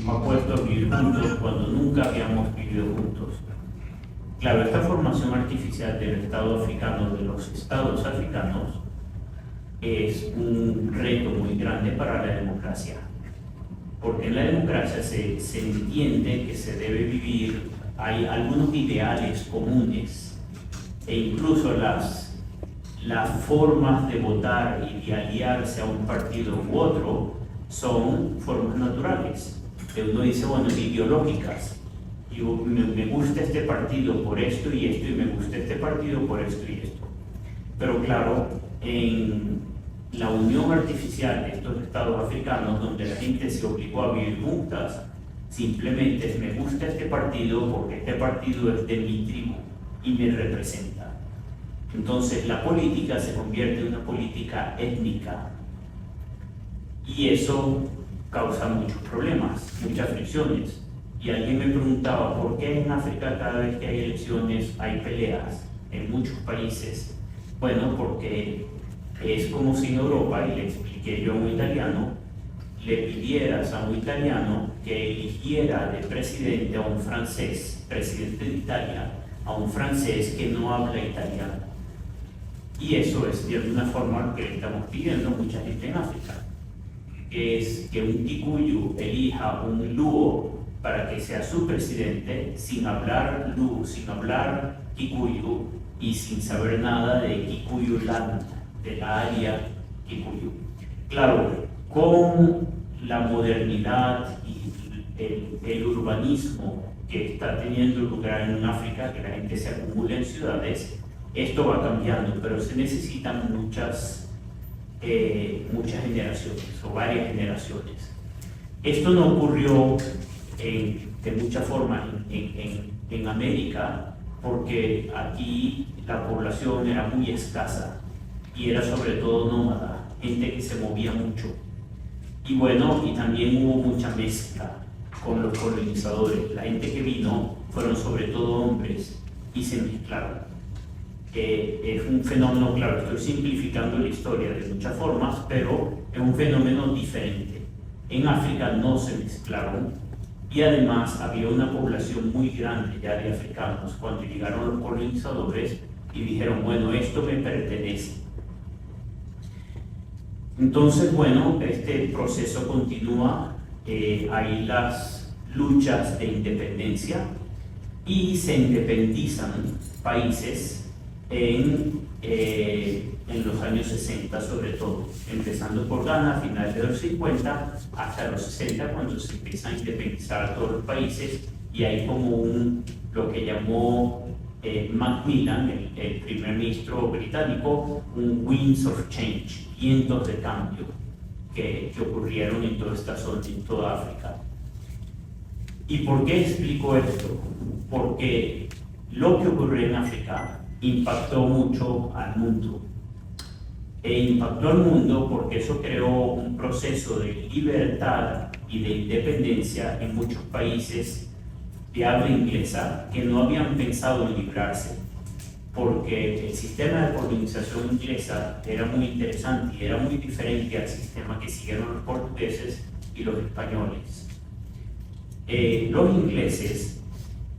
ha puesto a vivir juntos cuando nunca habíamos vivido juntos. Claro, esta formación artificial del Estado africano, de los estados africanos, es un reto muy grande para la democracia, porque en la democracia se entiende que se debe vivir, hay algunos ideales comunes, e incluso las formas de votar y de aliarse a un partido u otro son formas naturales, que uno dice, bueno, ideológicas. Me gusta este partido por esto y esto, y me gusta este partido por esto y esto. Pero claro, en la unión artificial de estos estados africanos, donde la gente se obligó a vivir juntas, simplemente es, me gusta este partido porque este partido es de mi tribu y me representa. Entonces la política se convierte en una política étnica, y eso causa muchos problemas, muchas fricciones. Y alguien me preguntaba, ¿por qué en África cada vez que hay elecciones hay peleas en muchos países? Bueno, porque es como si en Europa, y le expliqué yo a un italiano, le pidieras a un italiano que eligiera de presidente a un francés, presidente de Italia, a un francés que no habla italiano. Y eso es de alguna forma lo que le estamos pidiendo a mucha gente en África, que es que un Kikuyu elija un Luo para que sea su presidente sin hablar Luo, sin hablar Kikuyu y sin saber nada de Kikuyu Land, de la área Kikuyu. Claro, con la modernidad y el urbanismo que está teniendo lugar en África, que la gente se acumula en ciudades, esto va cambiando, pero se necesitan muchas generaciones o varias generaciones. Esto no ocurrió de muchas formas en América, porque aquí la población era muy escasa y era sobre todo nómada, gente que se movía mucho. Y bueno, y también hubo mucha mezcla con los colonizadores. La gente que vino fueron sobre todo hombres y se mezclaron. Es un fenómeno, claro, estoy simplificando la historia de muchas formas, pero es un fenómeno diferente. En África no se mezclaron, y además había una población muy grande ya de africanos cuando llegaron los colonizadores y dijeron, bueno, esto me pertenece. Entonces, bueno, este proceso continúa, hay las luchas de independencia y se independizan países en los años 60 sobre todo, empezando por Ghana a finales de los 50 hasta los 60, cuando se empiezan a independizar a todos los países, y hay como lo que llamó Macmillan, el primer ministro británico, un winds of change, vientos de cambio que ocurrieron en toda esta zona, en toda África. ¿Y por qué explico esto? Porque lo que ocurrió en África impactó mucho al mundo. Impactó al mundo porque eso creó un proceso de libertad y de independencia en muchos países de habla inglesa que no habían pensado en librarse, porque el sistema de colonización inglesa era muy interesante y era muy diferente al sistema que siguieron los portugueses y los españoles. Los ingleses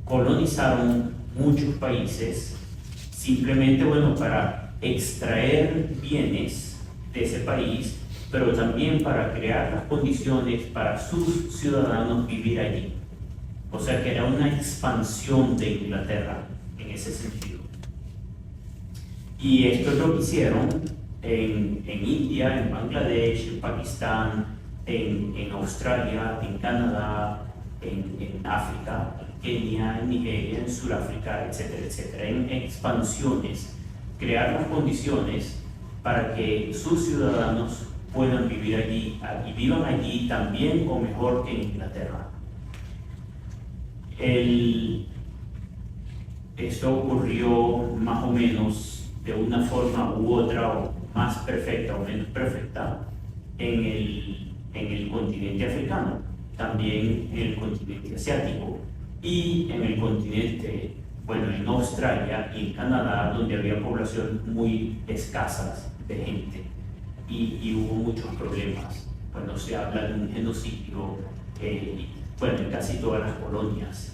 colonizaron muchos países simplemente, bueno, para extraer bienes de ese país, pero también para crear las condiciones para sus ciudadanos vivir allí. O sea que era una expansión de Inglaterra en ese sentido. Y esto es lo que hicieron en India, en Bangladesh, en Pakistán, en Australia, en Canadá, en África, en Kenia, en Nigeria, en Sudáfrica, etcétera, etcétera, en expansiones, crear las condiciones para que sus ciudadanos puedan vivir allí y vivan allí también o mejor que en Inglaterra. Esto ocurrió más o menos de una forma u otra, o más perfecta o menos perfecta, en el continente africano, también en el continente asiático y en el continente, bueno, en Australia y en Canadá, donde había poblaciones muy escasas de gente y hubo muchos problemas. Cuando se habla de un genocidio, bueno, en casi todas las colonias.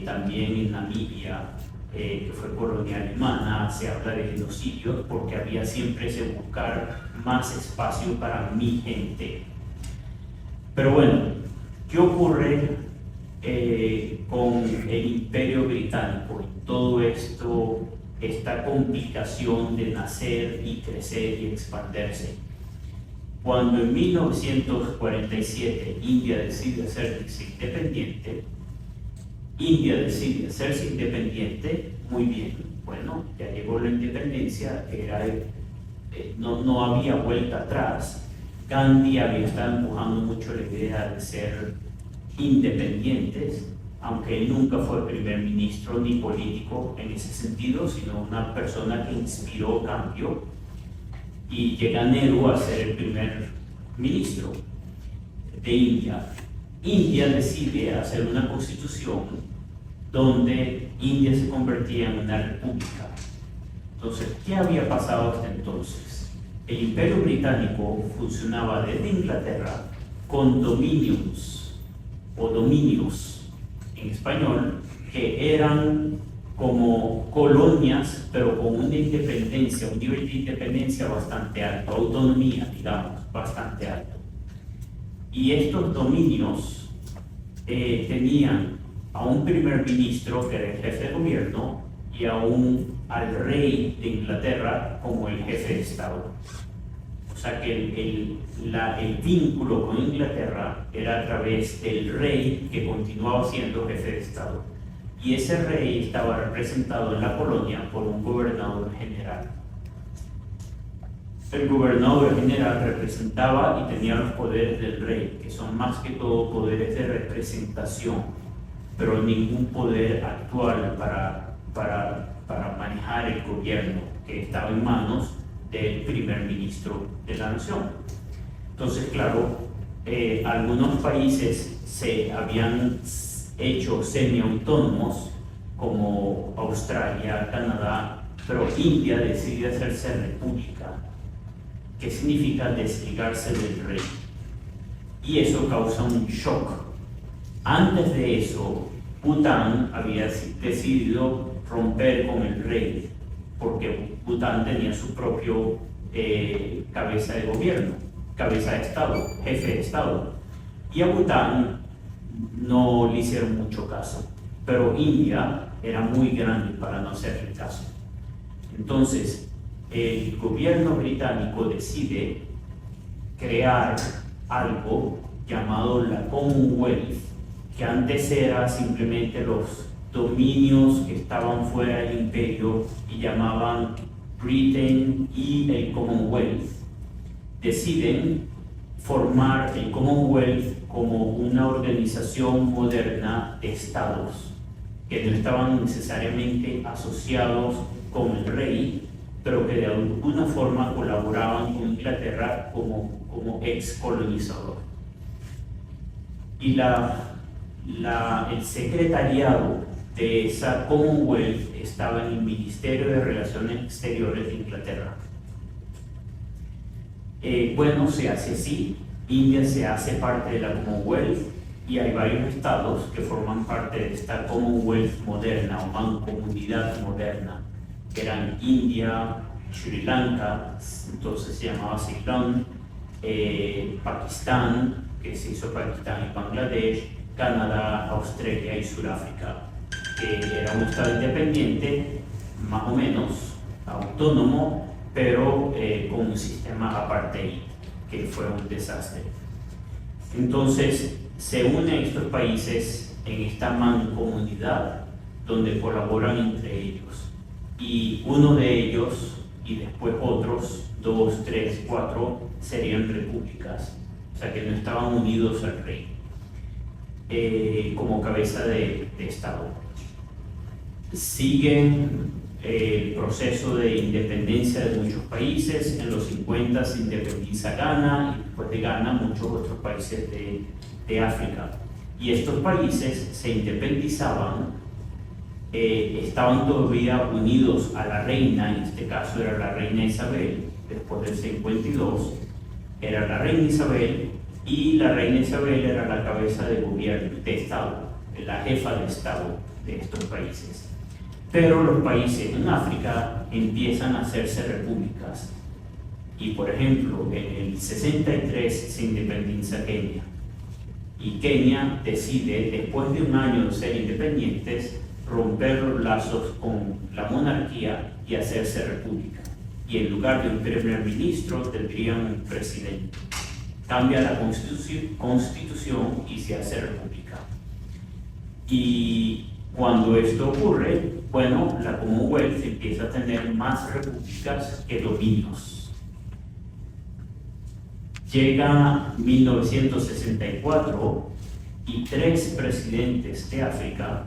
También en Namibia, que fue colonia alemana, se habla de genocidios porque había siempre ese buscar más espacio para mi gente. Pero bueno, ¿qué ocurre con el Imperio Británico y todo esto, esta complicación de nacer y crecer y expandirse? Cuando en 1947 India decide hacerse independiente, muy bien, bueno, ya llegó la independencia, no había vuelta atrás. Gandhi había estado empujando mucho la idea de ser independientes, aunque él nunca fue primer ministro ni político en ese sentido, sino una persona que inspiró cambio, y llega Nehru a ser el primer ministro de India. India decide hacer una constitución donde India se convertía en una república. Entonces, ¿qué había pasado hasta entonces? El Imperio Británico funcionaba desde Inglaterra con dominios o dominios en español, que eran como colonias, pero con una independencia, un nivel de independencia bastante alto, autonomía, digamos, bastante alto. Y estos dominios tenían a un primer ministro, que era el jefe de gobierno, y al rey de Inglaterra como el jefe de Estado. O sea que el vínculo con Inglaterra era a través del rey, que continuaba siendo jefe de Estado. Y ese rey estaba representado en la colonia por un gobernador general. El gobernador general representaba y tenía los poderes del rey, que son más que todo poderes de representación, pero ningún poder actual para manejar el gobierno, que estaba en manos del primer ministro de la nación. Entonces, claro, algunos países se habían hecho semi-autónomos, como Australia, Canadá, pero India decide hacerse república, que significa desligarse del rey. Y eso causa un shock. Antes de eso, Bután había decidido romper con el rey, porque Bután tenía su propio cabeza de gobierno, cabeza de Estado, jefe de Estado. Y a Bután no le hicieron mucho caso, pero India era muy grande para no hacerle caso. Entonces, el gobierno británico decide crear algo llamado la Commonwealth, que antes era simplemente los dominios que estaban fuera del imperio y llamaban Britain y el Commonwealth. Deciden formar el Commonwealth como una organización moderna de estados que no estaban necesariamente asociados con el rey, pero que de alguna forma colaboraban con Inglaterra como ex colonizador. Y el secretariado de esa Commonwealth estaba en el Ministerio de Relaciones Exteriores de Inglaterra. Bueno, se hace así. India se hace parte de la Commonwealth y hay varios estados que forman parte de esta Commonwealth moderna o mancomunidad moderna, que eran India, Sri Lanka, entonces se llamaba Ceylon, Pakistán, que se hizo Pakistán y Bangladesh, Canadá, Australia y Sudáfrica, que era un estado independiente, más o menos autónomo, pero con un sistema apartheid, que fue un desastre. Entonces, se unen estos países en esta mancomunidad donde colaboran entre ellos. Y uno de ellos, y después otros, 2, 3, 4, serían repúblicas. O sea que no estaban unidos al rey como cabeza de Estado. Siguen el proceso de independencia de muchos países. En los 50 se independiza Ghana y después de Ghana muchos otros países de África. Y estos países se independizaban, estaban todavía unidos a la reina, en este caso era la reina Isabel, después del 52, era la reina Isabel y la reina Isabel era la cabeza de gobierno, de Estado, la jefa de Estado de estos países. Pero los países en África empiezan a hacerse repúblicas. Y por ejemplo, en el 63 se independiza Kenia. Y Kenia decide, después de un año de ser independientes, romper los lazos con la monarquía y hacerse república. Y en lugar de un primer ministro, tendrían un presidente. Cambia la constitución y se hace república. Y cuando esto ocurre, bueno, la Commonwealth empieza a tener más repúblicas que dominios. Llega 1964 y 3 presidentes de África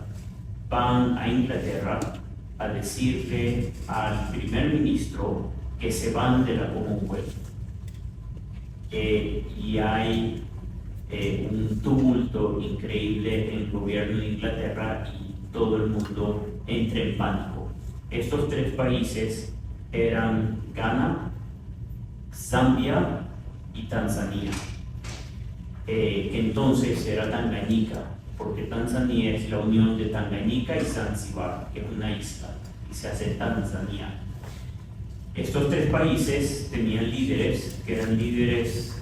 van a Inglaterra a decirle al primer ministro que se van de la Commonwealth. Y hay un tumulto increíble en el gobierno de Inglaterra y todo el mundo entra en pánico. Estos 3 países eran Ghana, Zambia y Tanzania, que entonces era Tanganica, porque Tanzania es la unión de Tanganica y Zanzíbar, que es una isla, y se hace Tanzania. Estos 3 países tenían líderes que eran líderes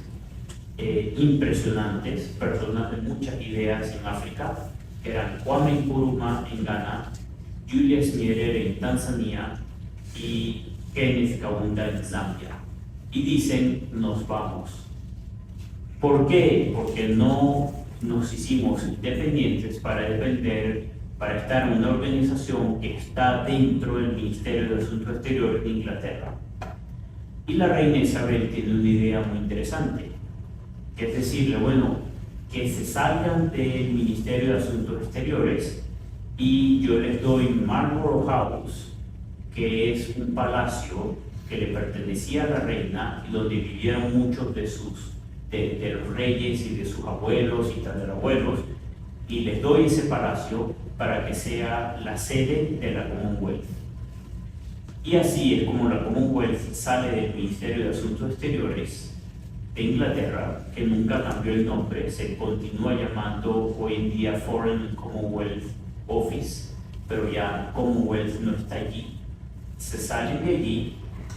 impresionantes, personas de muchas ideas en África, que eran Kwame Nkrumah en Ghana, Julius Nyerere en Tanzania y Kenneth Kaunda en Zambia. Y dicen, nos vamos. ¿Por qué? Porque no nos hicimos independientes para estar en una organización que está dentro del Ministerio de Asuntos Exteriores de Inglaterra. Y la reina Isabel tiene una idea muy interesante, que es decirle, bueno, que se salgan del Ministerio de Asuntos Exteriores y yo les doy Marlborough House, que es un palacio que le pertenecía a la reina y donde vivieron muchos de los reyes y de sus abuelos y tatarabuelos, y les doy ese palacio para que sea la sede de la Commonwealth. Y así es como la Commonwealth sale del Ministerio de Asuntos Exteriores de Inglaterra, que nunca cambió el nombre, se continúa llamando hoy en día Foreign Commonwealth Office, pero ya Commonwealth no está allí. Se sale de allí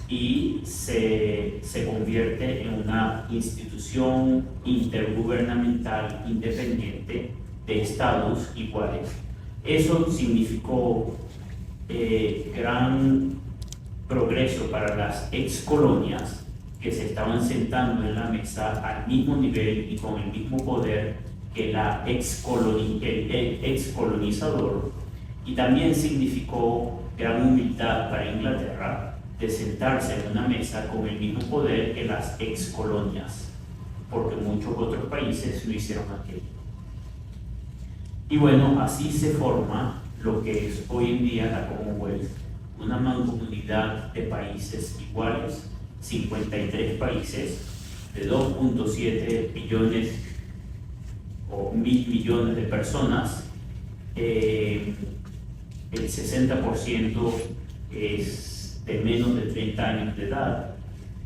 y se convierte en una institución intergubernamental independiente de estados iguales. Eso significó gran progreso para las excolonias, que se estaban sentando en la mesa al mismo nivel y con el mismo poder que el excolonizador, y también significó gran humildad para Inglaterra de sentarse en una mesa con el mismo poder que las excolonias, porque muchos otros países lo hicieron aquello. Y bueno, así se forma lo que es hoy en día la Commonwealth, una mancomunidad de países iguales, 53 países de 2.7 billones o 1.000 millones de personas. El 60% es de menos de 30 años de edad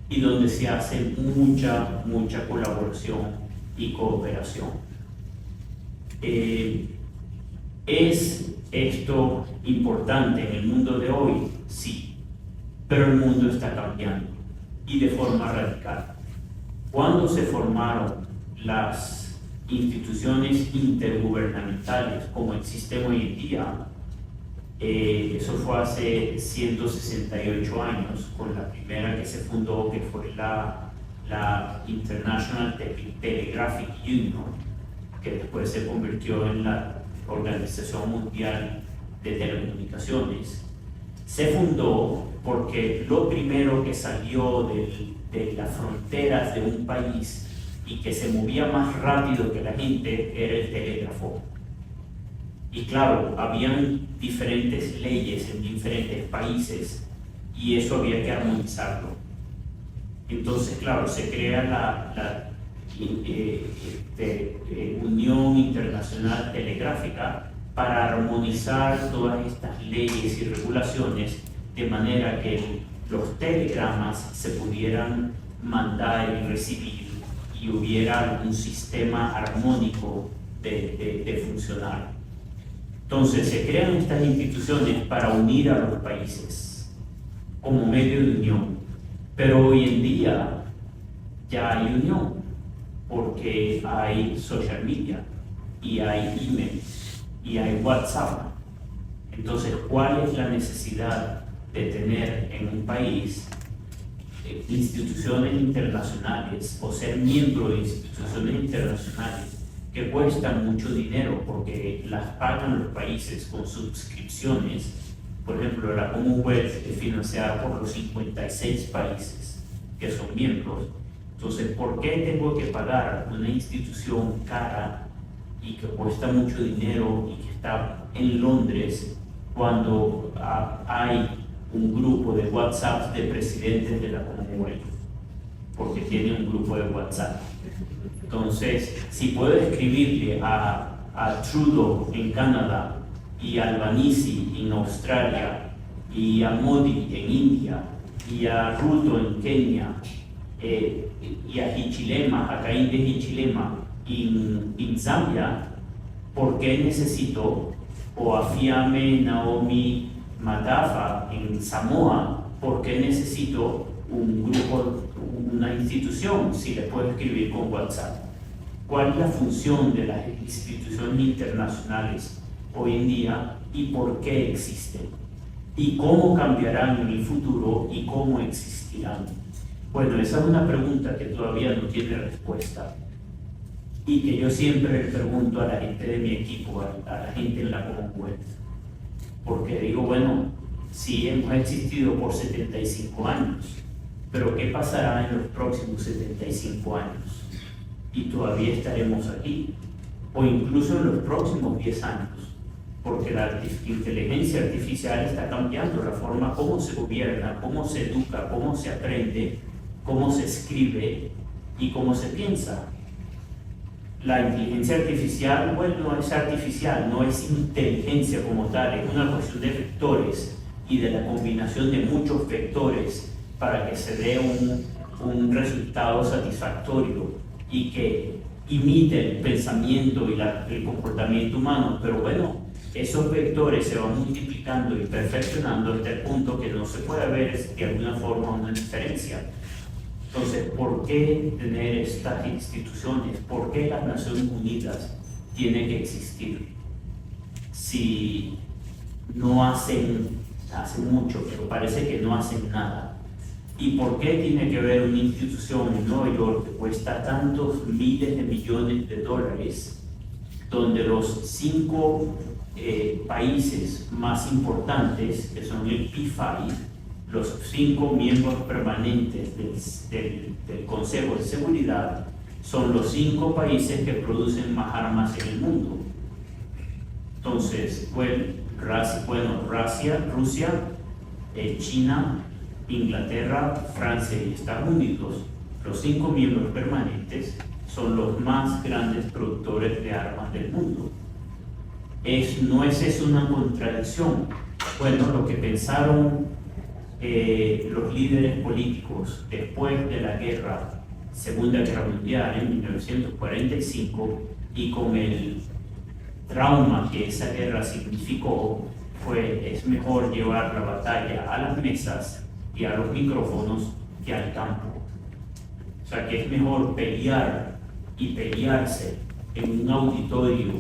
y donde se hace mucha colaboración y cooperación. ¿Es esto importante en el mundo de hoy? Sí, pero el mundo está cambiando y de forma radical. Cuando se formaron las instituciones intergubernamentales como existen hoy en día, eso fue hace 168 años, con la primera que se fundó, que fue la International Telegraphic Union, que después se convirtió en la Organización Mundial de Telecomunicaciones. Se fundó porque lo primero que salió de las fronteras de un país y que se movía más rápido que la gente era el telégrafo. Y claro, habían diferentes leyes en diferentes países y eso había que armonizarlo. Entonces, claro, se crea la Unión Internacional Telegráfica para armonizar todas estas leyes y regulaciones de manera que los telegramas se pudieran mandar y recibir y hubiera un sistema armónico de funcionar. Entonces se crean estas instituciones para unir a los países como medio de unión, pero hoy en día ya hay unión porque hay social media y hay email y hay WhatsApp. Entonces, ¿cuál es la necesidad de tener en un país instituciones internacionales o ser miembro de instituciones internacionales que cuestan mucho dinero porque las pagan los países con suscripciones? Por ejemplo, la Commonwealth es financiada por los 56 países que son miembros. Entonces, ¿por qué tengo que pagar una institución cara y que cuesta mucho dinero y que está en Londres cuando hay un grupo de WhatsApp de presidentes de la Commonwealth? Porque tiene un grupo de WhatsApp. Entonces, si puedo escribirle a Trudeau en Canadá y a Albanese en Australia y a Modi en India y a Ruto en Kenia y a Hichilema, a Hakainde Hichilema en Zambia, ¿por qué necesito? O a Fiame Naomi Matafa en Samoa, ¿por qué necesito un grupo, una institución si le puedo escribir con WhatsApp? ¿Cuál es la función de las instituciones internacionales hoy en día y por qué existen? ¿Y cómo cambiarán en el futuro y cómo existirán? Bueno, esa es una pregunta que todavía no tiene respuesta y que yo siempre le pregunto a la gente de mi equipo, a la gente en la Commonwealth. Porque digo, bueno, sí hemos existido por 75 años, pero ¿qué pasará en los próximos 75 años? Y todavía estaremos aquí, o incluso en los próximos 10 años, porque la inteligencia artificial está cambiando la forma como se gobierna, cómo se educa, cómo se aprende, cómo se escribe y cómo se piensa. La inteligencia artificial, bueno, no es artificial, no es inteligencia como tal, es una cuestión de vectores y de la combinación de muchos vectores para que se dé un resultado satisfactorio y que imite el pensamiento y el comportamiento humano. Pero bueno, esos vectores se van multiplicando y perfeccionando hasta el punto que no se puede ver de alguna forma una diferencia. Entonces, ¿por qué tener estas instituciones? ¿Por qué las Naciones Unidas tienen que existir? Si no hacen mucho, pero parece que no hacen nada. ¿Y por qué tiene que haber una institución en Nueva York que cuesta tantos miles de millones de dólares, donde los 5 países más importantes, que son el P5, los 5 miembros permanentes del Consejo de Seguridad, son los 5 países que producen más armas en el mundo? Entonces, Rusia, China, Inglaterra, Francia y Estados Unidos, los 5 miembros permanentes, son los más grandes productores de armas del mundo. ¿No es eso una contradicción? Bueno, lo que pensaron los líderes políticos después de la Segunda Guerra Mundial en 1945 y con el trauma que esa guerra significó, es mejor llevar la batalla a las mesas y a los micrófonos que al campo. O sea, que es mejor pelear y pelearse en un auditorio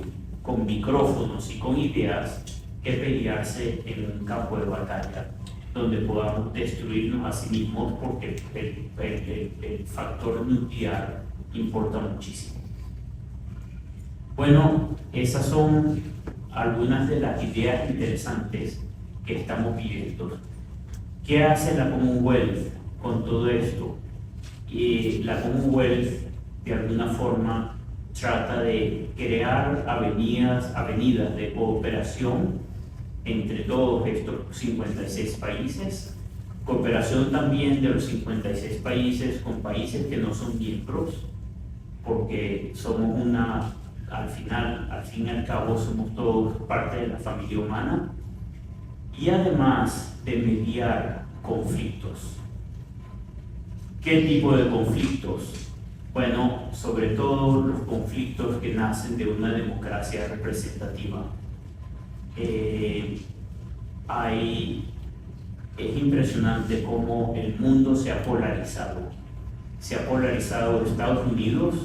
con micrófonos y con ideas que pelearse en un campo de batalla donde podamos destruirnos a sí mismos, porque el factor nuclear importa muchísimo. Bueno, esas son algunas de las ideas interesantes que estamos viviendo. ¿Qué hace la Commonwealth con todo esto? Y la Commonwealth, de alguna forma, trata de crear avenidas de cooperación entre todos estos 56 países, cooperación también de los 56 países con países que no son miembros, porque somos al fin y al cabo somos todos parte de la familia humana, y además de mediar conflictos. ¿Qué tipo de conflictos? Bueno, sobre todo los conflictos que nacen de una democracia representativa. Es impresionante cómo el mundo se ha polarizado. Se ha polarizado Estados Unidos,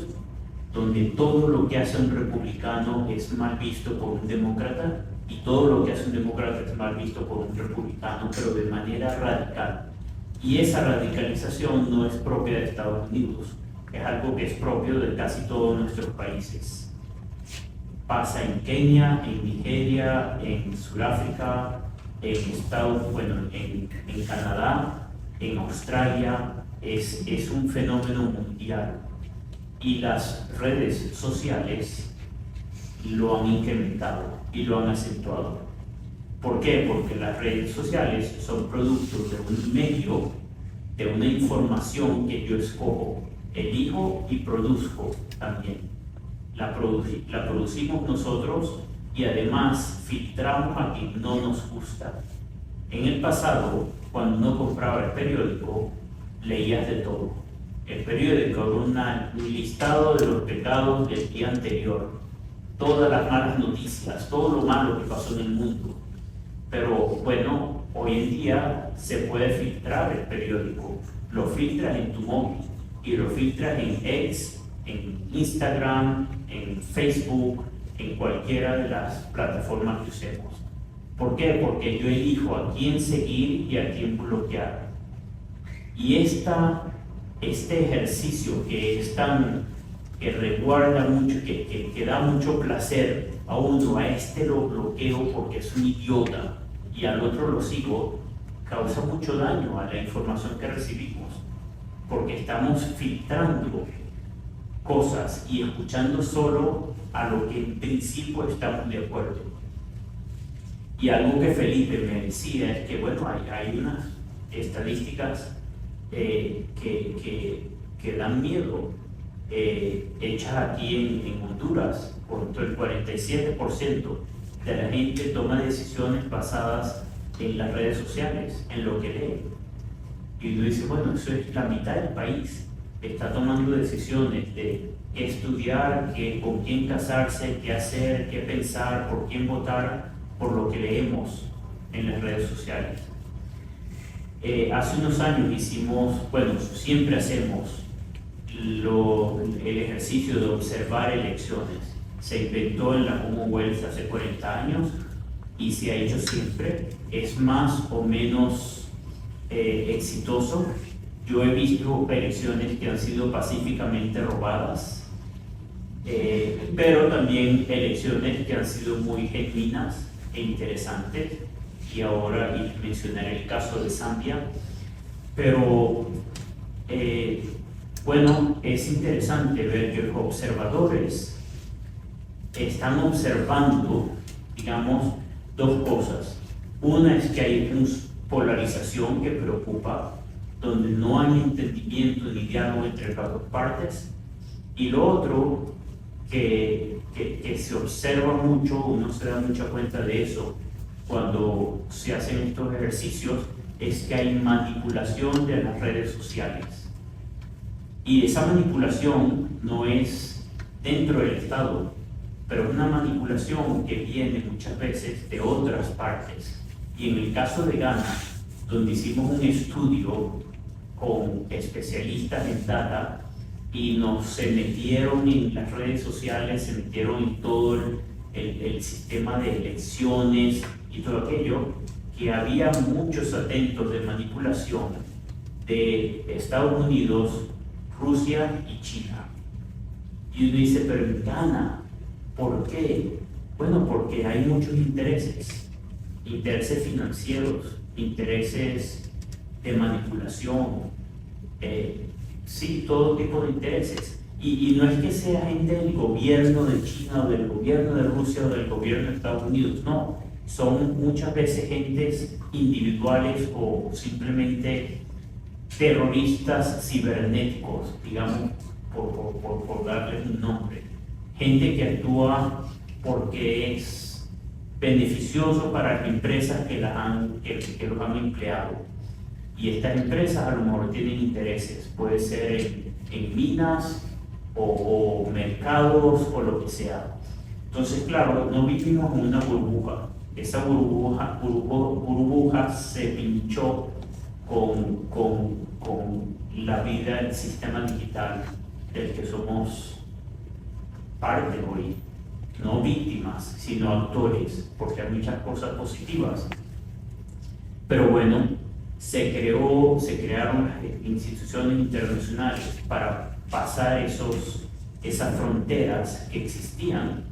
donde todo lo que hace un republicano es mal visto por un demócrata, y todo lo que hace un demócrata es mal visto por un republicano, pero de manera radical. Y esa radicalización no es propia de Estados Unidos, es algo que es propio de casi todos nuestros países. Pasa en Kenia, en Nigeria, en Sudáfrica, en Canadá, en Australia. Es un fenómeno mundial. Y las redes sociales lo han incrementado y lo han acentuado. ¿Por qué? Porque las redes sociales son productos de un medio, de una información que yo escojo, elijo y produzco también. La producimos nosotros y además filtramos a quien no nos gusta. En el pasado, cuando uno compraba el periódico, leías de todo. El periódico era un listado de los pecados del día anterior, todas las malas noticias, todo lo malo que pasó en el mundo. Pero bueno, hoy en día se puede filtrar el periódico. Lo filtras en tu móvil y lo filtras en X, en Instagram, en Facebook, en cualquiera de las plataformas que usemos. ¿Por qué? Porque yo elijo a quién seguir y a quién bloquear. Y este ejercicio que resguarda mucho, que da mucho placer a uno, a este lo bloqueo porque es un idiota y al otro lo sigo, causa mucho daño a la información que recibimos, porque estamos filtrando cosas y escuchando solo a lo que en principio estamos de acuerdo. Y algo que Felipe me decía es que, bueno, hay unas estadísticas que dan miedo, hechas aquí en Honduras, por el 47% de la gente toma decisiones basadas en las redes sociales, en lo que lee. Y uno dice, bueno, eso es la mitad del país, está tomando decisiones de qué estudiar, con quién casarse, qué hacer, qué pensar, por quién votar, por lo que leemos en las redes sociales. Hace unos años siempre hacemos el ejercicio de observar elecciones. Se inventó en la Commonwealth hace 40 años y se ha hecho siempre. Es más o menos exitoso. Yo he visto elecciones que han sido pacíficamente robadas, pero también elecciones que han sido muy genuinas e interesantes. Y ahora mencionaré el caso de Zambia. Pero es interesante ver que los observadores están observando, digamos, dos cosas. Una es que hay una polarización que preocupa, donde no hay entendimiento ni diálogo entre las dos partes. Y lo otro, que se observa mucho, uno se da mucha cuenta de eso cuando se hacen estos ejercicios, es que hay manipulación de las redes sociales. Y esa manipulación no es dentro del Estado, pero es una manipulación que viene muchas veces de otras partes. Y en el caso de Ghana, donde hicimos un estudio con especialistas en data y se metieron en las redes sociales, se metieron en todo el sistema de elecciones y todo aquello, que había muchos atentos de manipulación de Estados Unidos, Rusia y China. Y uno dice, pero en Ghana, ¿por qué? Bueno, porque hay muchos intereses financieros, intereses de manipulación, sí, todo tipo de intereses. Y no es que sea gente del gobierno de China o del gobierno de Rusia o del gobierno de Estados Unidos, no. Son muchas veces gentes individuales o simplemente terroristas cibernéticos, digamos, por darles un nombre. Gente que actúa porque es beneficioso para las empresas que los han empleado. Y estas empresas a lo mejor tienen intereses, puede ser en minas, o mercados o lo que sea. Entonces, claro, no vivimos en una burbuja. Esa burbuja se pinchó con la vida, el sistema digital del que somos parte hoy. No víctimas, sino actores, porque hay muchas cosas positivas. Pero bueno, se crearon las instituciones internacionales para pasar esas fronteras que existían,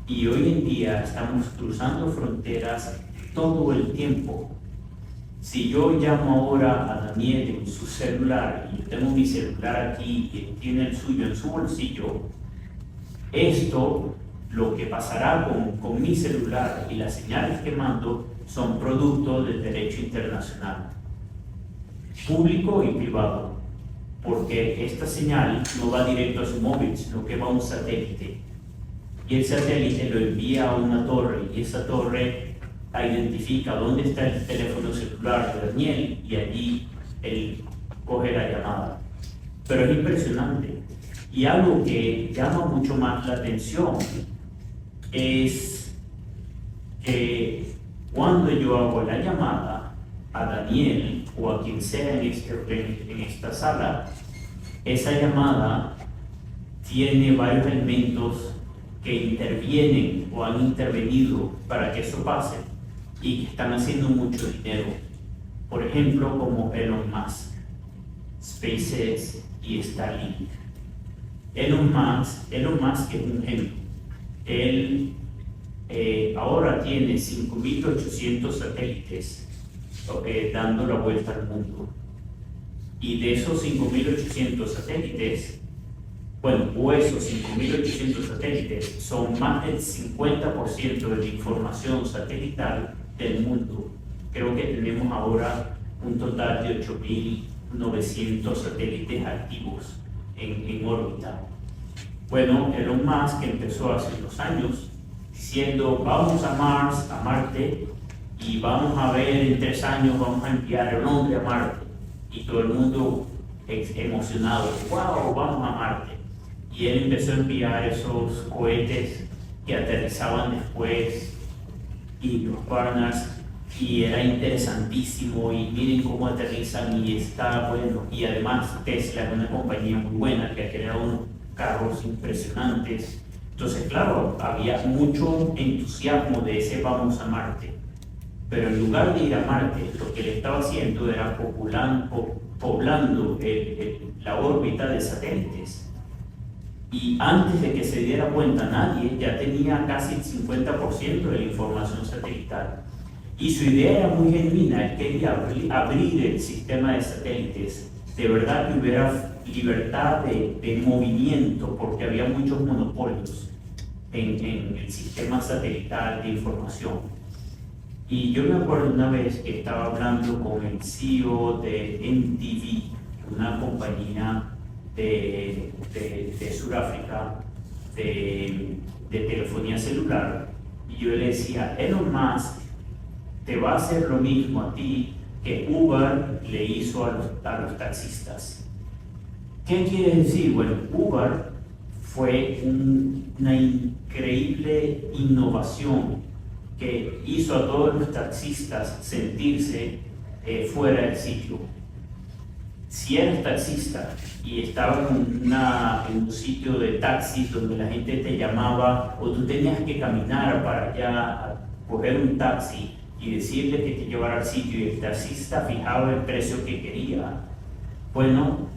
y hoy en día estamos cruzando fronteras todo el tiempo. Si yo llamo ahora a Daniel en su celular, y yo tengo mi celular aquí y él tiene el suyo en su bolsillo, lo que pasará con mi celular y las señales que mando son producto del derecho internacional, público y privado, porque esta señal no va directo a su móvil, sino que va a un satélite, y el satélite lo envía a una torre, y esa torre identifica dónde está el teléfono celular de Daniel, y allí él coge la llamada. Pero es impresionante, y algo que llama mucho más la atención es que cuando yo hago la llamada a Daniel o a quien sea en esta sala, esa llamada tiene varios elementos que intervienen o han intervenido para que eso pase y que están haciendo mucho dinero. Por ejemplo, como Elon Musk, SpaceX y Starlink. Elon Musk es un genio. Él ahora tiene 5.800 satélites dando la vuelta al mundo. Y de esos 5.800 satélites, o esos 5.800 satélites son más del 50% de la información satelital del mundo. Creo que tenemos ahora un total de 8.900 satélites activos en órbita. Bueno, Elon Musk empezó hace unos años diciendo: vamos a Marte, y vamos a ver en 3 años, vamos a enviar el hombre a Marte. Y todo el mundo emocionado: wow, vamos a Marte. Y él empezó a enviar esos cohetes que aterrizaban después, y los partners, y era interesantísimo, y miren cómo aterrizan, y está bueno. Y además Tesla es una compañía muy buena que ha creado unos carros impresionantes. Entonces, claro, había mucho entusiasmo de ese vamos a Marte. Pero en lugar de ir a Marte, lo que le estaba haciendo era poblando la órbita de satélites. Y antes de que se diera cuenta nadie, ya tenía casi el 50% de la información satelital. Y su idea era muy genuina: él quería abrir el sistema de satélites, de verdad que hubiera libertad de movimiento, porque había muchos monopolios en el sistema satelital de información. Y yo me acuerdo una vez que estaba hablando con el CEO de NTV, una compañía de Sudáfrica de telefonía celular, y yo le decía: Elon Musk te va a hacer lo mismo a ti que Uber le hizo a los taxistas. ¿Qué quiere decir? Bueno, Uber fue una increíble innovación que hizo a todos los taxistas sentirse fuera del sitio. Si eras taxista y estabas en un sitio de taxis donde la gente te llamaba, o tú tenías que caminar para allá a coger un taxi y decirle que te llevara al sitio, y el taxista fijaba el precio que quería, bueno,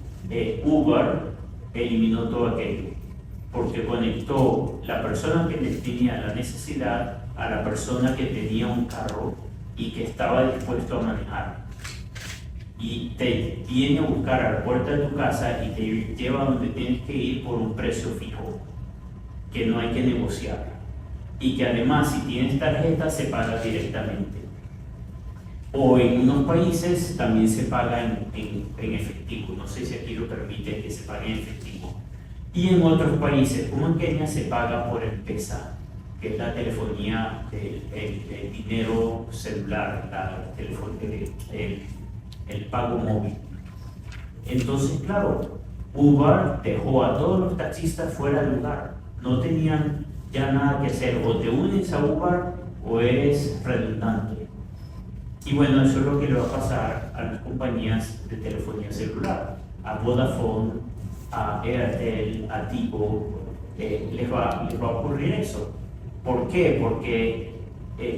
Uber eliminó todo aquello, porque conectó la persona que tenía la necesidad a la persona que tenía un carro y que estaba dispuesto a manejar. Y te viene a buscar a la puerta de tu casa y te lleva a donde tienes que ir por un precio fijo, que no hay que negociar. Y que además, si tienes tarjeta, se paga directamente. O en unos países también se paga en efectivo. No sé si aquí lo permite que se pague en efectivo. Y en otros países, como en Kenia, se paga por M-Pesa, que es la telefonía, el dinero celular, el pago móvil. Entonces, claro, Uber dejó a todos los taxistas fuera del lugar. No tenían ya nada que hacer. O te unes a Uber o eres redundante. Y bueno, eso es lo que le va a pasar a las compañías de telefonía celular. A Vodafone, a Airtel, a Tigo, les va a ocurrir eso. ¿Por qué? Porque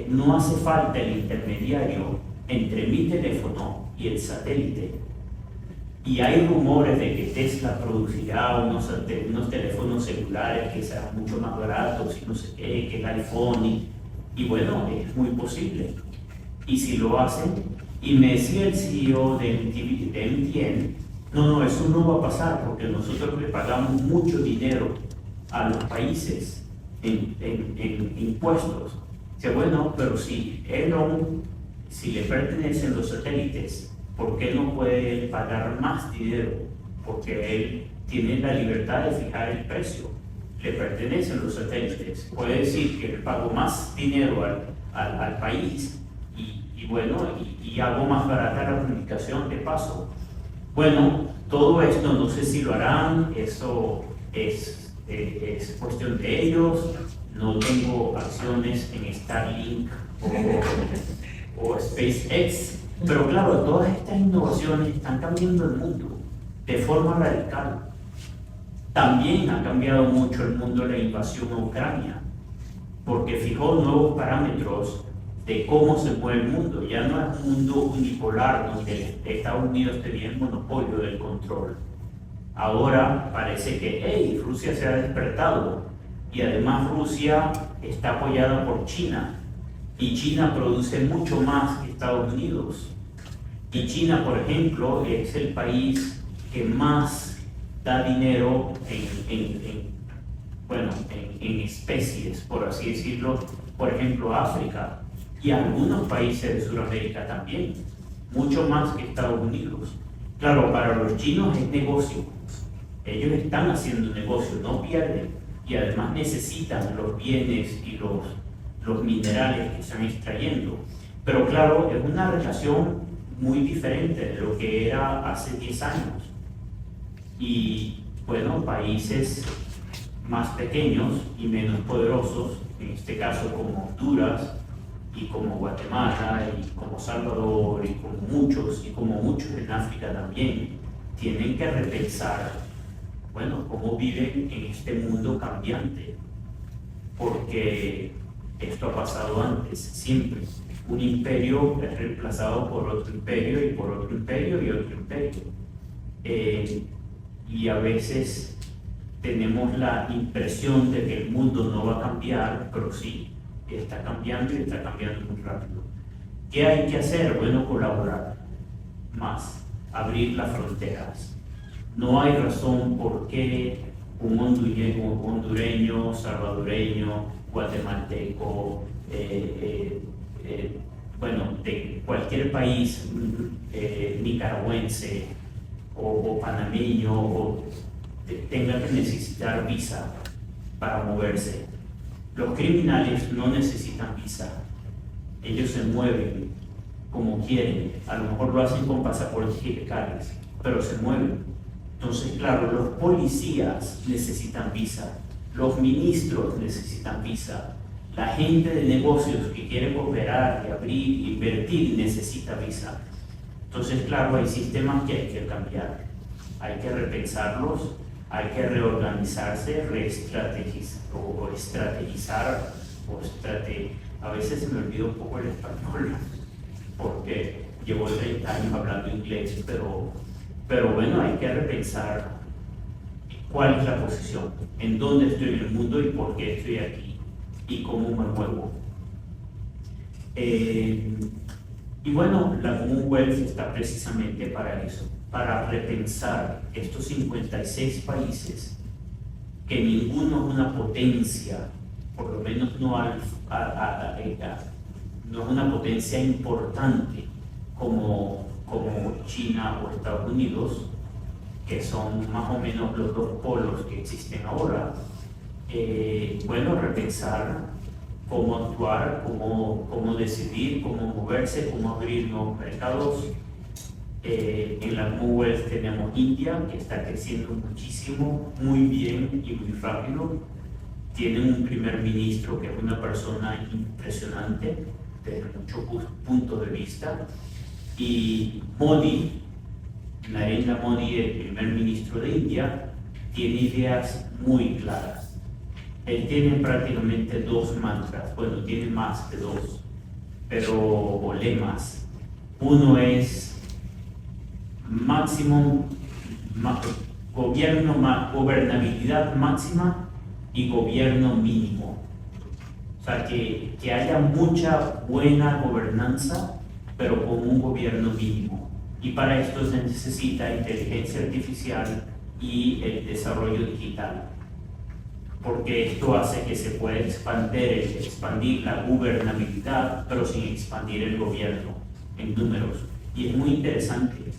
no hace falta el intermediario entre mi teléfono y el satélite. Y hay rumores de que Tesla producirá unos teléfonos celulares que serán mucho más baratos y no sé qué, que el iPhone. Y bueno, es muy posible. Y si lo hacen, y me decía el CEO de MTN, no, eso no va a pasar porque nosotros le pagamos mucho dinero a los países en impuestos. Dice, bueno, pero si le pertenecen los satélites, ¿por qué no puede pagar más dinero? Porque él tiene la libertad de fijar el precio. Le pertenecen los satélites. Puede decir que le pago más dinero al país y bueno, y hago más barata la comunicación de paso. Bueno, todo esto no sé si lo harán, eso es cuestión de ellos. No tengo acciones en Starlink o SpaceX, pero claro, todas estas innovaciones están cambiando el mundo de forma radical. También ha cambiado mucho el mundo la invasión a Ucrania, porque fijó nuevos parámetros de cómo se mueve el mundo. Ya no es un mundo unipolar donde Estados Unidos tenía el monopolio del control. Ahora parece que Rusia se ha despertado y además Rusia está apoyada por China y China produce mucho más que Estados Unidos. Y China, por ejemplo, es el país que más da dinero en especies, por así decirlo, por ejemplo, África y algunos países de Sudamérica también, mucho más que Estados Unidos. Claro, para los chinos es negocio. Ellos están haciendo negocio, no pierden, y además necesitan los bienes y los minerales que están extrayendo. Pero claro, es una relación muy diferente de lo que era hace 10 años. Y bueno, países más pequeños y menos poderosos, en este caso como Honduras y como Guatemala y como Salvador y como muchos en África también, tienen que repensar, bueno, cómo viven en este mundo cambiante, porque esto ha pasado antes, siempre. Un imperio es reemplazado por otro imperio y por otro imperio y otro imperio. Y a veces tenemos la impresión de que el mundo no va a cambiar, pero sí, está cambiando y está cambiando muy rápido. ¿Qué hay que hacer? Bueno, colaborar más, abrir las fronteras. No hay razón por qué un hondureño, salvadoreño, guatemalteco, de cualquier país, nicaragüense o panameño, tenga que necesitar visa para moverse. Los criminales no necesitan visa, ellos se mueven como quieren, a lo mejor lo hacen con pasaportes ilegales, pero se mueven. Entonces, claro, los policías necesitan visa, los ministros necesitan visa, la gente de negocios que quiere cooperar y abrir, invertir, necesita visa. Entonces, claro, hay sistemas que hay que cambiar, hay que repensarlos, hay que reorganizarse, estrategizar, a veces se me olvida un poco el español, porque llevo 30 años hablando inglés, pero bueno, hay que repensar cuál es la posición, en dónde estoy en el mundo y por qué estoy aquí y cómo me muevo. Y bueno, la Commonwealth está precisamente para eso, para repensar estos 56 países, que ninguno es una potencia, por lo menos no es una potencia importante como China o Estados Unidos, que son más o menos los dos polos que existen ahora. Bueno, repensar cómo actuar, cómo decidir, cómo moverse, cómo abrir nuevos mercados En la Commonwealth tenemos India, que está creciendo muchísimo, muy bien y muy rápido. Tienen un primer ministro que es una persona impresionante desde muchos puntos de vista. Y Modi, Narendra Modi, el primer ministro de India, tiene ideas muy claras. Él tiene prácticamente dos mantras, bueno, tiene más que dos, pero o lemas. Uno es gobernabilidad máxima y gobierno mínimo. O sea, que haya mucha buena gobernanza, pero con un gobierno mínimo. Y para esto se necesita inteligencia artificial y el desarrollo digital, porque esto hace que se pueda expandir la gobernabilidad, pero sin expandir el gobierno en números. Y es muy interesante.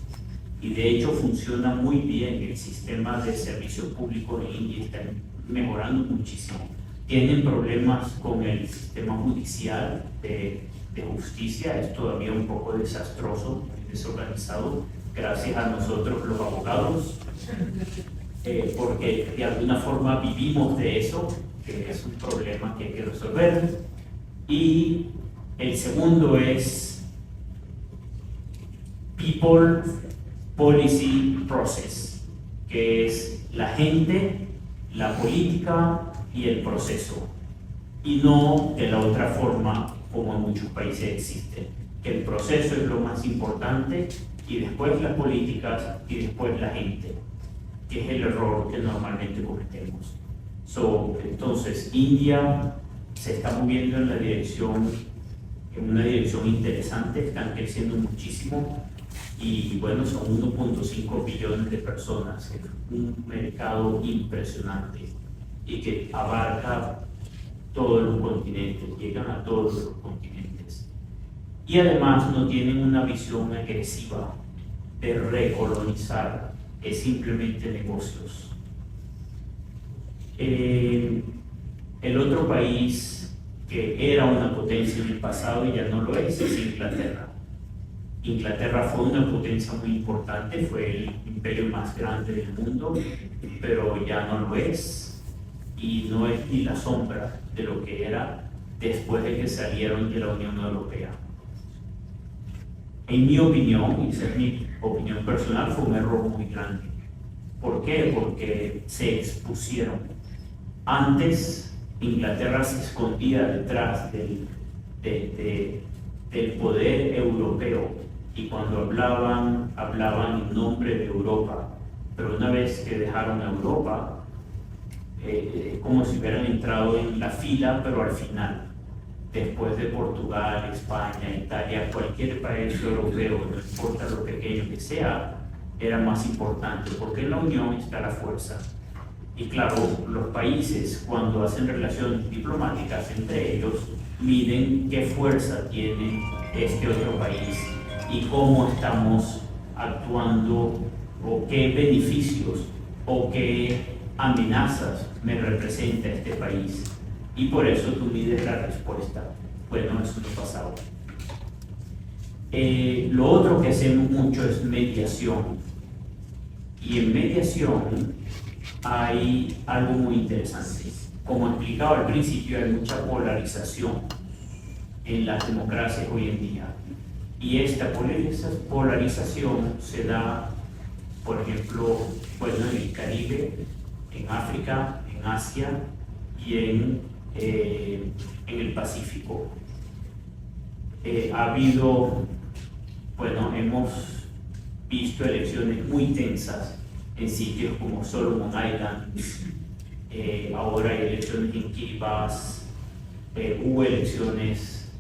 Y de hecho funciona muy bien. El sistema de servicio público de India está mejorando muchísimo. Tienen problemas con el sistema judicial de justicia, es todavía un poco desastroso, muy desorganizado, gracias a nosotros los abogados, porque de alguna forma vivimos de eso, que es un problema que hay que resolver. Y el segundo es People Policy Process, que es la gente, la política y el proceso, y no de la otra forma como en muchos países existe, que el proceso es lo más importante y después las políticas y después la gente, que es el error que normalmente cometemos. Entonces, India se está moviendo en una dirección interesante, están creciendo muchísimo y bueno, son 1.5 billones de personas, es un mercado impresionante y que abarca todos los continentes, llegan a todos los continentes. Y además no tienen una visión agresiva de recolonizar, es simplemente negocios. El otro país que era una potencia en el pasado y ya no lo es Inglaterra. Inglaterra fue una potencia muy importante, fue el imperio más grande del mundo, pero ya no lo es. Y no es ni la sombra de lo que era después de que salieron de la Unión Europea. En mi opinión, y esa es mi opinión personal, fue un error muy grande. ¿Por qué? Porque se expusieron. Antes, Inglaterra se escondía detrás del poder europeo y cuando hablaban en nombre de Europa. Pero una vez que dejaron a Europa, como si hubieran entrado en la fila, pero al final, después de Portugal, España, Italia, cualquier país europeo, no importa lo pequeño que sea, era más importante, porque en la unión está la fuerza. Y claro, los países cuando hacen relaciones diplomáticas entre ellos, miden qué fuerza tiene este otro país y cómo estamos actuando, o qué beneficios, o qué amenazas me representa este país, y por eso tú mides la respuesta. Bueno, eso no ha pasado. Lo otro que hacemos mucho es mediación, y en mediación hay algo muy interesante. Como explicaba al principio, hay mucha polarización en las democracias hoy en día, y esta polarización se da, por ejemplo, bueno, en el Caribe, en África, en Asia y en el Pacífico. Ha habido, bueno, hemos visto elecciones muy tensas en sitios como Solomon Islands, ahora hay elecciones en Kiribati, hubo elecciones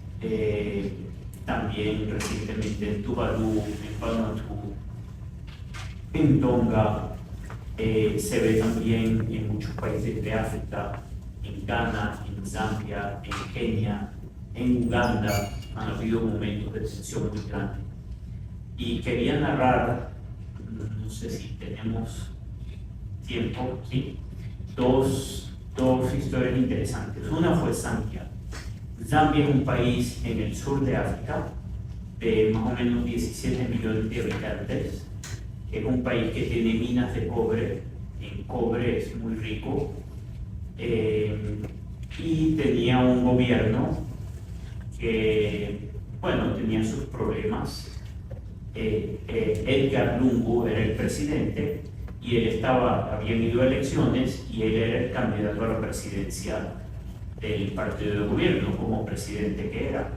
también recientemente en Tuvalu, en Vanuatu, en Tonga. Se ve también en muchos países de África, en Ghana, en Zambia, en Kenia, en Uganda. Han habido momentos de tensión muy grande. Y quería narrar, no sé si tenemos tiempo, ¿sí? Dos historias interesantes. Una fue Zambia. Zambia es un país en el sur de África, de más o menos 17 millones de habitantes. Es un país que tiene minas de cobre, en cobre es muy rico, y tenía un gobierno que, bueno, tenía sus problemas. Edgar Lungu era el presidente y él habían ido a elecciones y él era el candidato a la presidencia del partido de gobierno como presidente que era.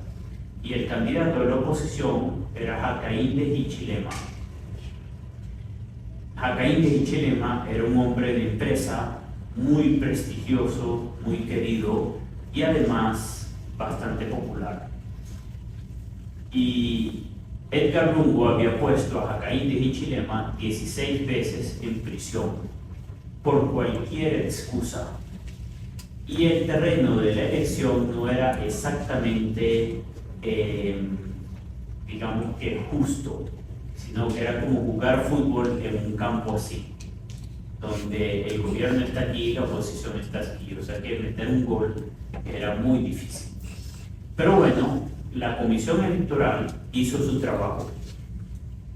Y el candidato de la oposición era Hakainde Hichilema. Hakainde Hichilema era un hombre de empresa muy prestigioso, muy querido y además bastante popular. Y Edgar Lungu había puesto a Hakainde Hichilema 16 veces en prisión por cualquier excusa. Y el terreno de la elección no era exactamente, digamos que justo, sino que era como jugar fútbol en un campo así, donde el gobierno está aquí y la oposición está aquí. O sea que meter un gol era muy difícil. Pero bueno, la comisión electoral hizo su trabajo.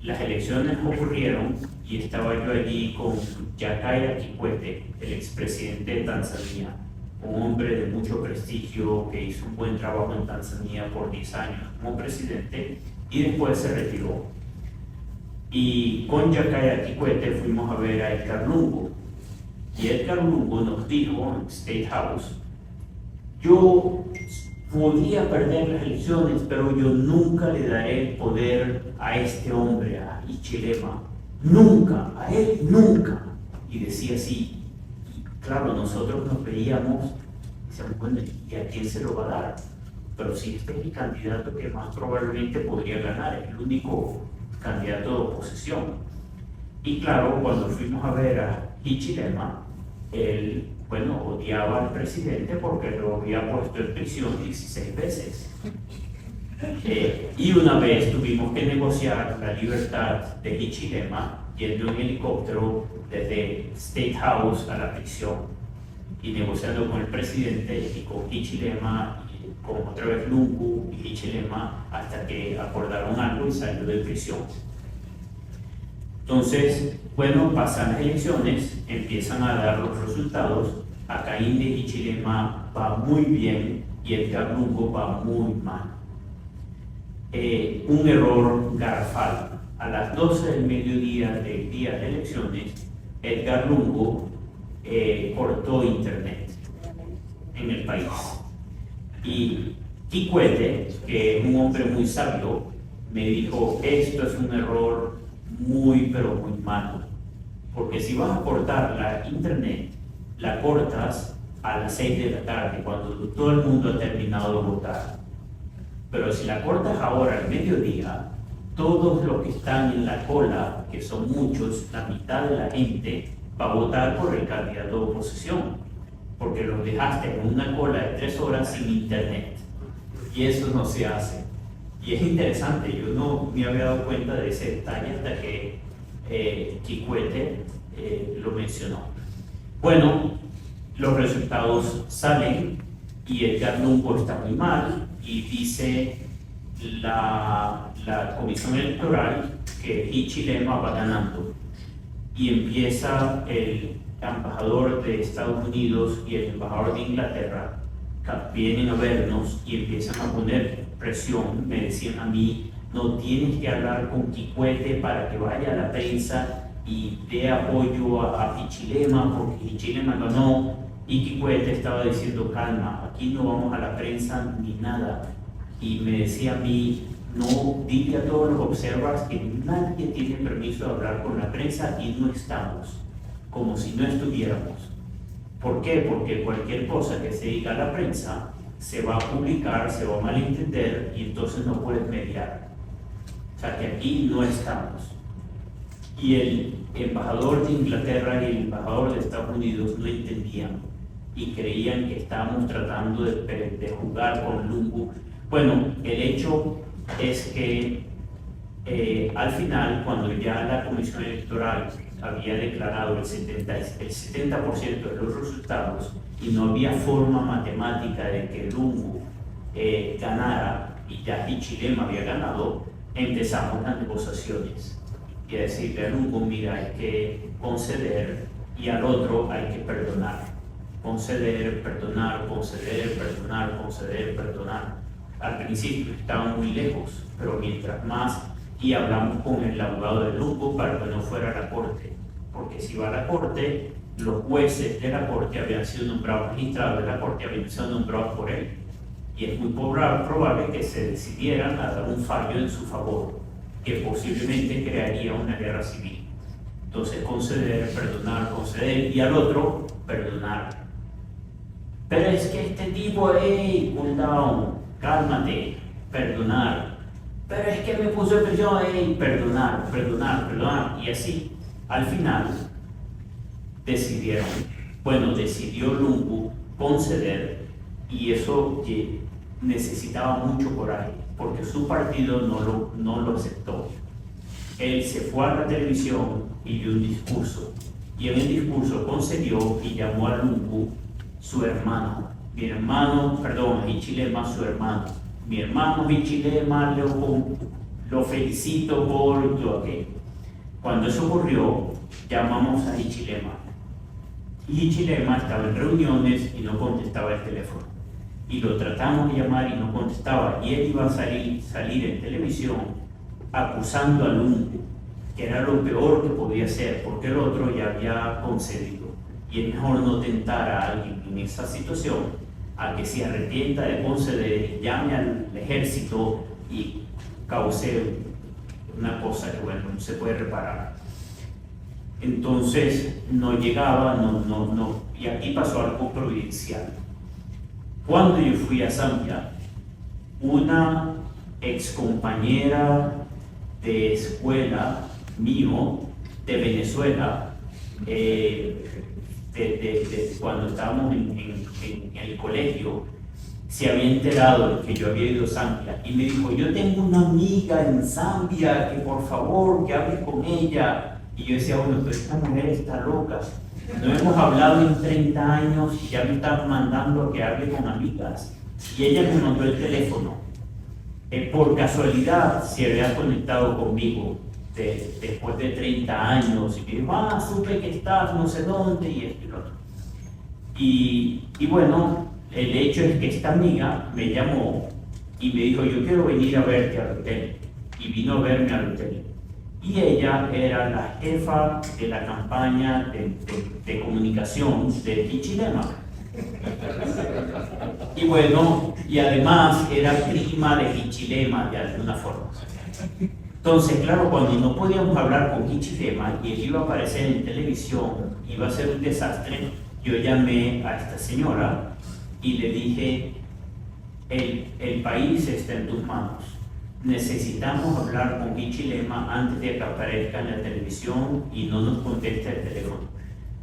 Las elecciones ocurrieron y estaba yo allí con Jakaya Kikwete, el expresidente de Tanzania, un hombre de mucho prestigio que hizo un buen trabajo en Tanzania por 10 años como presidente y después se retiró. Y con Jakaya Kikwete fuimos a ver a Edgar Lungu. Y Edgar Lungu nos dijo en State House: yo podría perder las elecciones, pero yo nunca le daré el poder a este hombre, a Hichilema. Nunca, a él nunca. Y decía así. Y claro, nosotros nos veíamos y decíamos, bueno, ¿y a quién se lo va a dar? Pero si este es el candidato que más probablemente podría ganar, es el único candidato de oposición. Y claro, cuando fuimos a ver a Hichilema, él, bueno, odiaba al presidente porque lo había puesto en prisión 16 veces. Y una vez tuvimos que negociar la libertad de Hichilema yendo en helicóptero desde State House a la prisión y negociando con el presidente y con Hichilema, y con otra vez Lungu y Hichilema, hasta que acordaron algo y salió de prisión. Entonces, bueno, pasan las elecciones, empiezan a dar los resultados. Hakainde Hichilema va muy bien y Edgar Lungu va muy mal. Un error garrafal. A las 12 del mediodía del día de elecciones, Edgar Lungu cortó internet en el país. Y Kikwete, que es un hombre muy sabio, me dijo: esto es un error muy, pero muy malo. Porque si vas a cortar la internet, la cortas a las 6 de la tarde, cuando todo el mundo ha terminado de votar. Pero si la cortas ahora al mediodía, todos los que están en la cola, que son muchos, la mitad de la gente, va a votar por el candidato de oposición, porque los dejaste en una cola de 3 horas sin internet. Y eso no se hace. Y es interesante, yo no me había dado cuenta de ese detalle hasta que Kikwete lo mencionó. Bueno, los resultados salen y Edgar Lungu está muy mal y dice la comisión electoral que Hichilema va ganando. Y empieza el embajador de Estados Unidos y el embajador de Inglaterra, vienen a vernos y empiezan a poner presión. Me decían a mí: no tienes que hablar con Kikwete para que vaya a la prensa y dé apoyo a Hichilema, porque Hichilema ganó. Y Kikwete estaba diciendo: calma, aquí no vamos a la prensa ni nada. Y me decía a mí: no, dile a todos los observadores que nadie tiene permiso de hablar con la prensa y no estamos, como si no estuviéramos. ¿Por qué? Porque cualquier cosa que se diga a la prensa se va a publicar, se va a malentender y entonces no puedes mediar. O sea que aquí no estamos. Y el embajador de Inglaterra y el embajador de Estados Unidos no entendían y creían que estábamos tratando de jugar con Lungu. Bueno, el hecho es que al final, cuando ya la comisión electoral había declarado el 70% de los resultados y no había forma matemática de que Lungu ganara y ya Hichilema había ganado, empezamos las negociaciones y a decirle a Lungu, mira, hay que conceder y al otro hay que perdonar. Conceder, perdonar, conceder, perdonar, conceder, perdonar. Al principio estaban muy lejos, pero mientras más, y hablamos con el abogado de Lungu para que no fuera a la corte, porque si va a la corte, los jueces de la corte habían sido nombrados, magistrados de la corte habían sido nombrados por él, y es muy probable que se decidieran a dar un fallo en su favor, que posiblemente crearía una guerra civil. Entonces conceder, perdonar, conceder, y al otro perdonar. Pero es que este tipo, hey, cool down, cálmate, perdonar. Pero es que me puso presión, hey, perdonar, perdonar, perdonar. Y así, al final, decidió Lungu conceder, y eso que necesitaba mucho coraje, porque su partido no lo aceptó. Él se fue a la televisión y dio un discurso, y en el discurso concedió y llamó a Lungu su hermano. Mi hermano, perdón, Hichilema, su hermano. Mi hermano Hichilema, lo felicito por todo aquello. Cuando eso ocurrió, llamamos a Hichilema. Y Hichilema estaba en reuniones y no contestaba el teléfono. Y lo tratamos de llamar y no contestaba. Y él iba a salir en televisión acusando a Lungu, que era lo peor que podía hacer, porque el otro ya había concedido. Y es mejor no tentar a alguien en esa situación a que se arrepienta de conceder, llame al ejército y cause una cosa que, bueno, no se puede reparar. Entonces no llegaba, y aquí pasó algo providencial. Cuando yo fui a Zambia, una excompañera de escuela mío de Venezuela, cuando estábamos en el colegio, se había enterado de que yo había ido a Zambia y me dijo, yo tengo una amiga en Zambia, que por favor que hables con ella. Y yo decía, bueno, pero esta mujer está loca, no hemos hablado en 30 años y ya me están mandando a que hable con amigas. Y ella me mandó el teléfono. Por casualidad se había conectado conmigo después de 30 años y me dijo, supe que estás no sé dónde y esto y lo otro. Y bueno, el hecho es que esta amiga me llamó y me dijo, yo quiero venir a verte al hotel. Y vino a verme al hotel. Y ella era la jefa de la campaña de comunicación de Hichilema. Y bueno, y además era prima de Hichilema de alguna forma. Entonces, claro, cuando no podíamos hablar con Hichilema y él iba a aparecer en televisión, iba a ser un desastre, yo llamé a esta señora y le dije, el país está en tus manos. Necesitamos hablar con Hichilema antes de que aparezca en la televisión y no nos conteste el teléfono.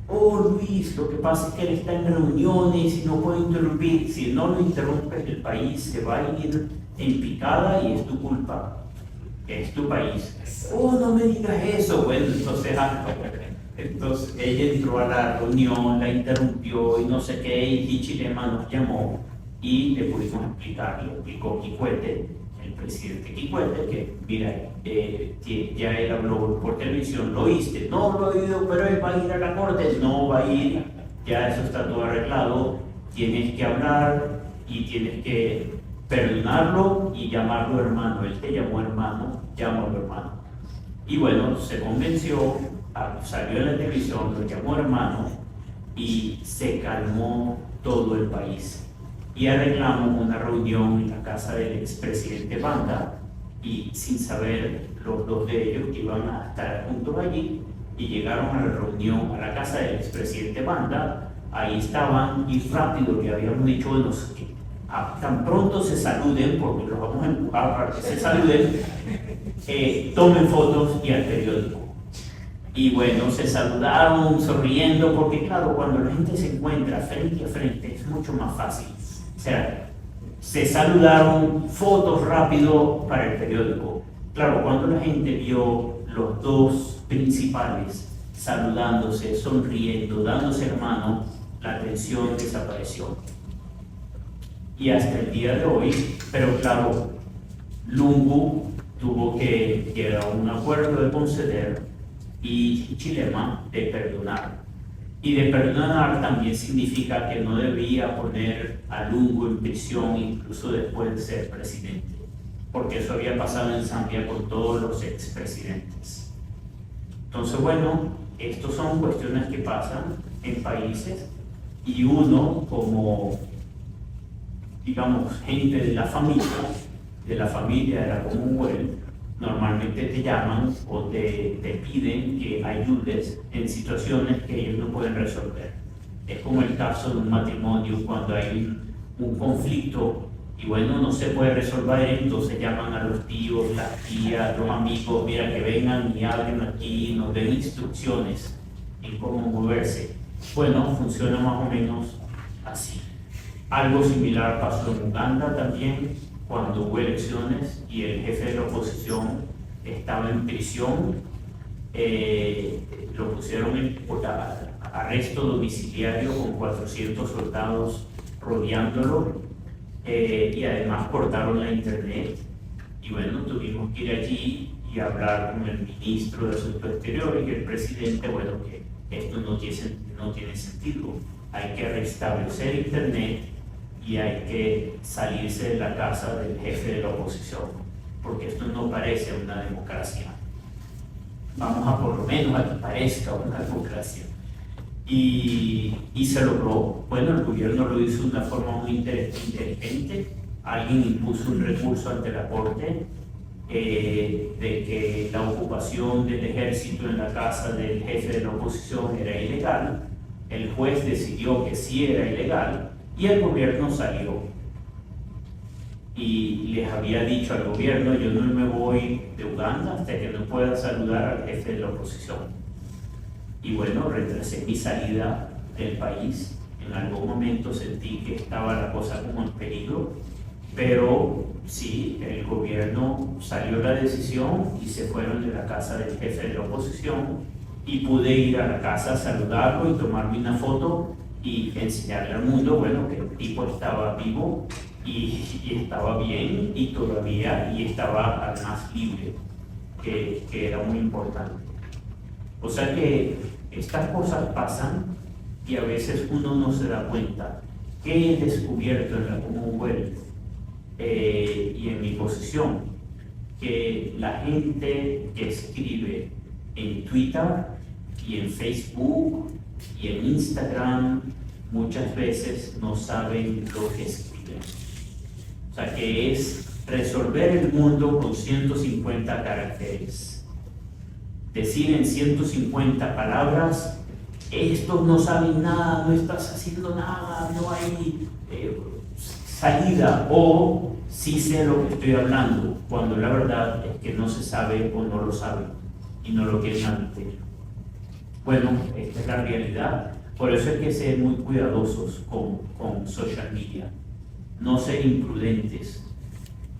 Oh, Luis, lo que pasa es que él está en reuniones y no puede interrumpir. Si no lo interrumpes, el país se va a ir en picada y es tu culpa. Es tu país. Oh, no me digas eso. Bueno, entonces ella entró a la reunión, la interrumpió y no sé qué, y Hichilema nos llamó y le pudimos explicar, le explicó Kikwete, el presidente Kikwete, que mira, ya él habló por televisión, lo oíste, no lo he oído, pero él va a ir a la corte, no va a ir, ya eso está todo arreglado, tienes que hablar y tienes que perdonarlo y llamarlo hermano. Él te llamó hermano, llámalo hermano. Y bueno, se convenció, salió en la televisión, lo llamó hermano y se calmó todo el país. Y arreglamos una reunión en la casa del expresidente Banda y sin saber los dos de ellos que iban a estar juntos allí, y llegaron a la reunión a la casa del expresidente Banda, ahí estaban y rápido le habíamos dicho, bueno, tan pronto se saluden, porque los vamos a empujar para que se saluden, tomen fotos y al periódico. Y bueno, se saludaron sonriendo, porque claro, cuando la gente se encuentra frente a frente es mucho más fácil. O sea, se saludaron, fotos rápido para el periódico. Claro, cuando la gente vio los dos principales saludándose, sonriendo, dándose la mano, la tensión desapareció. Y hasta el día de hoy, pero claro, Lungu tuvo que llegar a un acuerdo de conceder y Chilema de perdonar. Y de perdonar también significa que no debía poner a Lungo en prisión incluso después de ser presidente, porque eso había pasado en Zambia con todos los expresidentes. Entonces, bueno, estas son cuestiones que pasan en países y uno como, digamos, gente de la familia de la Commonwealth, normalmente te llaman o te piden que ayudes en situaciones que ellos no pueden resolver. Es como el caso de un matrimonio cuando hay un conflicto y bueno, no se puede resolver, entonces llaman a los tíos, las tías, los amigos, mira que vengan y hablen aquí, nos den instrucciones en cómo moverse. Bueno, funciona más o menos así. Algo similar pasó en Uganda también, cuando hubo elecciones y el jefe de la oposición estaba en prisión, lo pusieron en arresto domiciliario con 400 soldados rodeándolo y además cortaron la internet. Y bueno, tuvimos que ir allí y hablar con el ministro de Asuntos Exteriores y el presidente, bueno, que esto no tiene sentido, hay que restablecer internet y hay que salirse de la casa del jefe de la oposición, porque esto no parece una democracia. Vamos a por lo menos a que parezca una democracia. Y se logró. Bueno, el gobierno lo hizo de una forma muy inteligente. Alguien impuso un recurso ante la Corte de que la ocupación del ejército en la casa del jefe de la oposición era ilegal. El juez decidió que sí era ilegal. Y el gobierno salió y les había dicho al gobierno, yo no me voy de Uganda hasta que no pueda saludar al jefe de la oposición. Y bueno, retrasé mi salida del país. En algún momento sentí que estaba la cosa como en peligro, pero sí, el gobierno salió la decisión y se fueron de la casa del jefe de la oposición y pude ir a la casa, saludarlo y tomarme una foto y enseñarle al mundo, bueno, que el tipo estaba vivo y estaba bien y todavía y estaba además libre, que era muy importante. O sea que estas cosas pasan y a veces uno no se da cuenta. ¿Qué he descubierto en la Commonwealth y en mi posición? Que la gente que escribe en Twitter y en Facebook y en Instagram muchas veces no saben lo que escriben. O sea que es resolver el mundo con 150 caracteres. Decir en 150 palabras, estos no saben nada, no estás haciendo nada, no hay salida, o sí sé lo que estoy hablando, cuando la verdad es que no se sabe o no lo saben y no lo quieren admitir. Bueno, esta es la realidad. Por eso es que ser muy cuidadosos con social media. No ser imprudentes.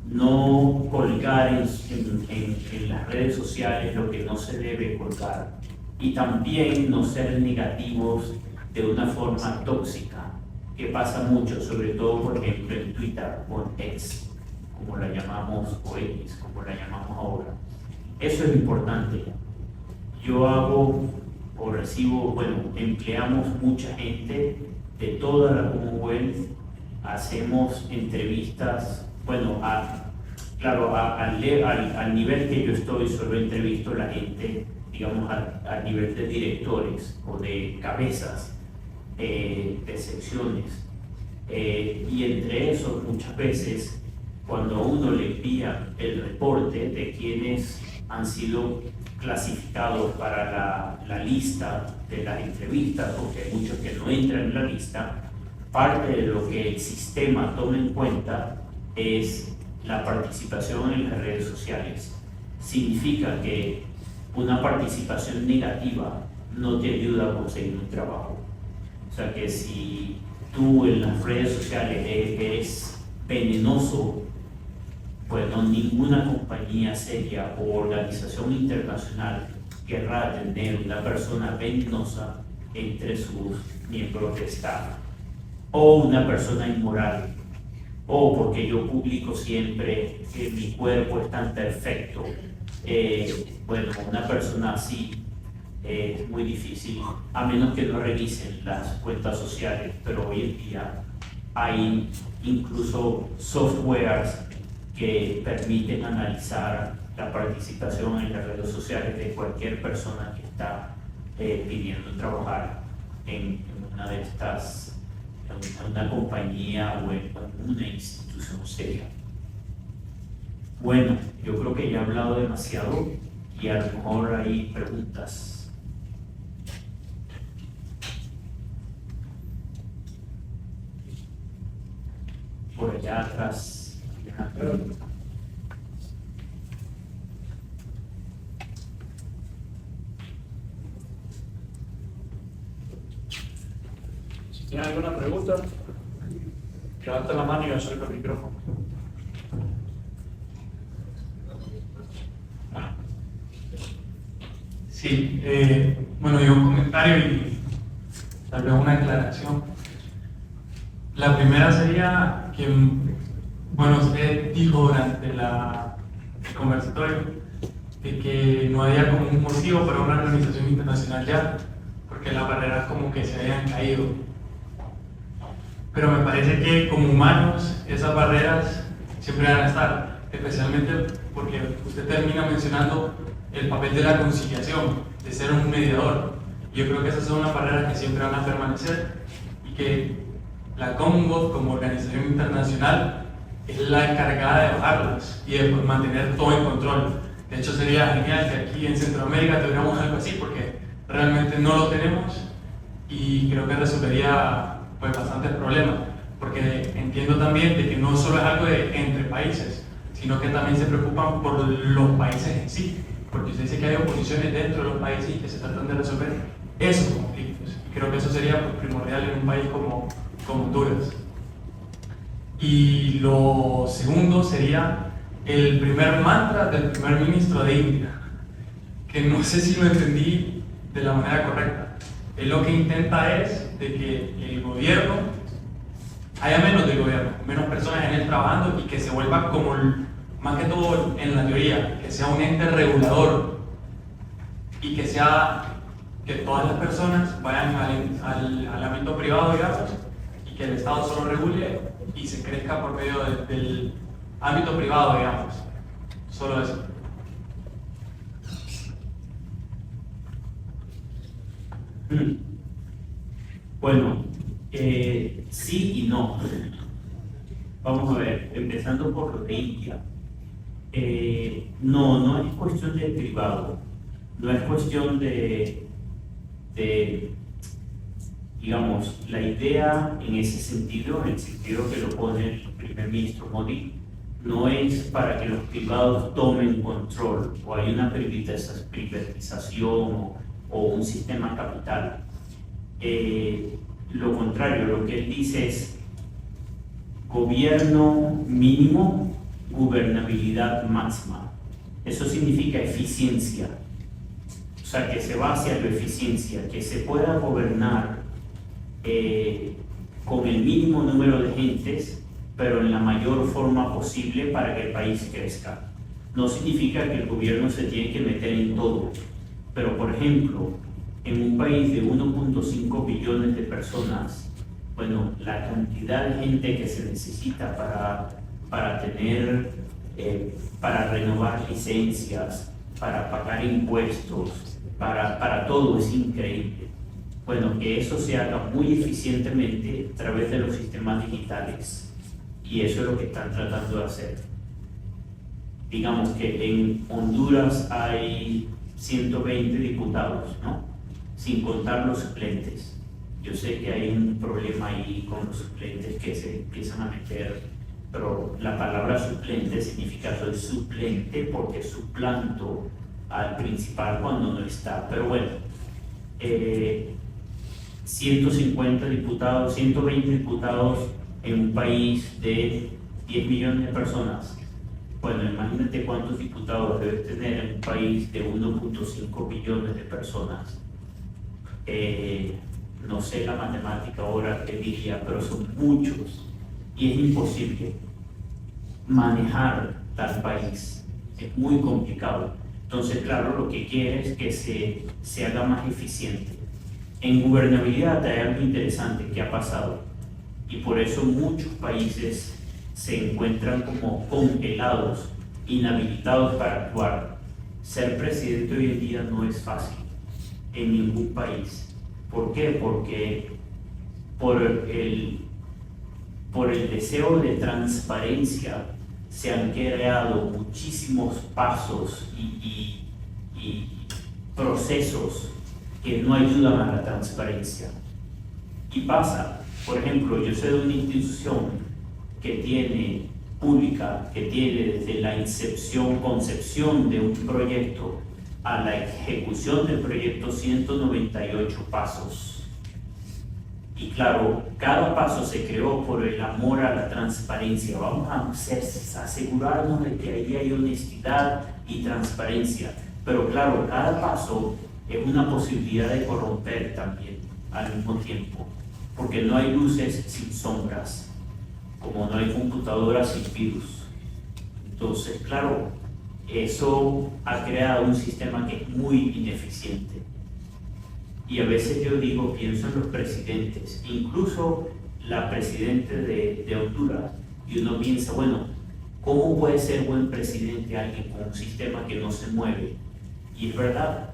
No colgar en las redes sociales lo que no se debe colgar. Y también no ser negativos de una forma tóxica, que pasa mucho, sobre todo, por ejemplo, en Twitter o en X, como la llamamos, o X, como la llamamos ahora. Eso es importante. Yo hago o recibo, bueno, empleamos mucha gente de toda la Commonwealth, hacemos entrevistas, bueno, al nivel que yo estoy, solo entrevisto a la gente, digamos, al nivel de directores o de cabezas de secciones. Y entre esos, muchas veces, cuando a uno le envía el reporte de quienes han sido clasificados para la lista de las entrevistas, porque hay muchos que no entran en la lista, parte de lo que el sistema toma en cuenta es la participación en las redes sociales. Significa que una participación negativa no te ayuda a conseguir un trabajo. O sea que si tú en las redes sociales eres venenoso, pues no, ninguna compañía seria o organización internacional querrá tener una persona venenosa entre sus miembros de staff o una persona inmoral o porque yo publico siempre que mi cuerpo es tan perfecto. Bueno, una persona así es muy difícil, a menos que no revisen las cuentas sociales, pero hoy en día hay incluso softwares que permiten analizar la participación en las redes sociales de cualquier persona que está pidiendo trabajar en una de estas, en una compañía o en una institución seria. Bueno, yo creo que ya he hablado demasiado y a lo mejor hay preguntas. Por allá atrás hay una pregunta. Si tienen alguna pregunta, levanta la mano y acerca el micrófono. Sí, bueno, yo un comentario y tal vez una aclaración. La primera sería que, bueno, usted dijo durante el conversatorio de que no había como un motivo para una organización internacional ya, porque las barreras como que se habían caído. Pero me parece que como humanos esas barreras siempre van a estar, especialmente porque usted termina mencionando el papel de la conciliación, de ser un mediador. Yo creo que esas son unas barreras que siempre van a permanecer y que la Commonwealth como organización internacional es la encargada de bajarlas y de mantener todo en control. De hecho sería genial que aquí en Centroamérica tuviéramos algo así porque realmente no lo tenemos y creo que resolvería pues bastantes problemas, porque entiendo también de que no solo es algo de entre países, sino que también se preocupan por los países en sí, porque usted dice que hay oposiciones dentro de los países y que se tratan de resolver esos conflictos. Y creo que eso sería pues, primordial en un país como Honduras. Y lo segundo sería el primer mantra del primer ministro de India, que no sé si lo entendí de la manera correcta. Él lo que intenta es de que el gobierno haya menos del gobierno, menos personas en él trabajando y que se vuelva como, más que todo en la teoría, que sea un ente regulador y que todas las personas vayan al ámbito privado, digamos, y que el Estado solo regule y se crezca por medio del ámbito privado, digamos. Solo eso. Bueno, sí y no. Vamos a ver, empezando por lo de India. No es cuestión de privado, no es cuestión de, digamos, la idea en ese sentido, en el sentido que lo pone el primer ministro Modi, no es para que los privados tomen control o hay una privatización o un sistema capital. Lo contrario, lo que él dice es gobierno mínimo, gobernabilidad máxima. Eso significa eficiencia, o sea, que se va hacia la eficiencia, que se pueda gobernar con el mínimo número de gentes, pero en la mayor forma posible para que el país crezca. No significa que el gobierno se tiene que meter en todo, pero por ejemplo, en un país de 1.5 billones de personas, bueno, la cantidad de gente que se necesita para tener, para renovar licencias, para pagar impuestos, para todo es increíble. Bueno, que eso se haga muy eficientemente a través de los sistemas digitales. Y eso es lo que están tratando de hacer. Digamos que en Honduras hay 120 diputados, ¿no? Sin contar los suplentes. Yo sé que hay un problema ahí con los suplentes que se empiezan a meter, pero la palabra suplente significa soy suplente porque suplanto al principal cuando no está. Pero bueno, 150 diputados, 120 diputados en un país de 10 millones de personas. Bueno, imagínate cuántos diputados debe tener en un país de 1.5 billones de personas. No sé la matemática ahora que diría, pero son muchos. y es imposible manejar tal país, es muy complicado. Entonces, claro, lo que quiere es que se haga más eficiente. En gobernabilidad hay algo interesante que ha pasado y por eso muchos países se encuentran como congelados, inhabilitados para actuar. Ser presidente hoy en día no es fácil en ningún país. ¿Por qué? Porque por el deseo de transparencia se han creado muchísimos pasos y procesos que no ayudan a la transparencia. Y pasa, por ejemplo, yo sé de una institución pública que tiene desde la concepción de un proyecto a la ejecución del proyecto 198 pasos. Y claro, cada paso se creó por el amor a la transparencia. Vamos a asegurarnos de que ahí hay honestidad y transparencia. Pero claro, cada paso es una posibilidad de corromper también al mismo tiempo. Porque no hay luces sin sombras, como no hay computadoras sin virus. Entonces, claro, eso ha creado un sistema que es muy ineficiente. Y a veces yo pienso en los presidentes, incluso la presidenta de Honduras, y uno piensa, bueno, ¿cómo puede ser buen presidente alguien con un sistema que no se mueve? Y es verdad,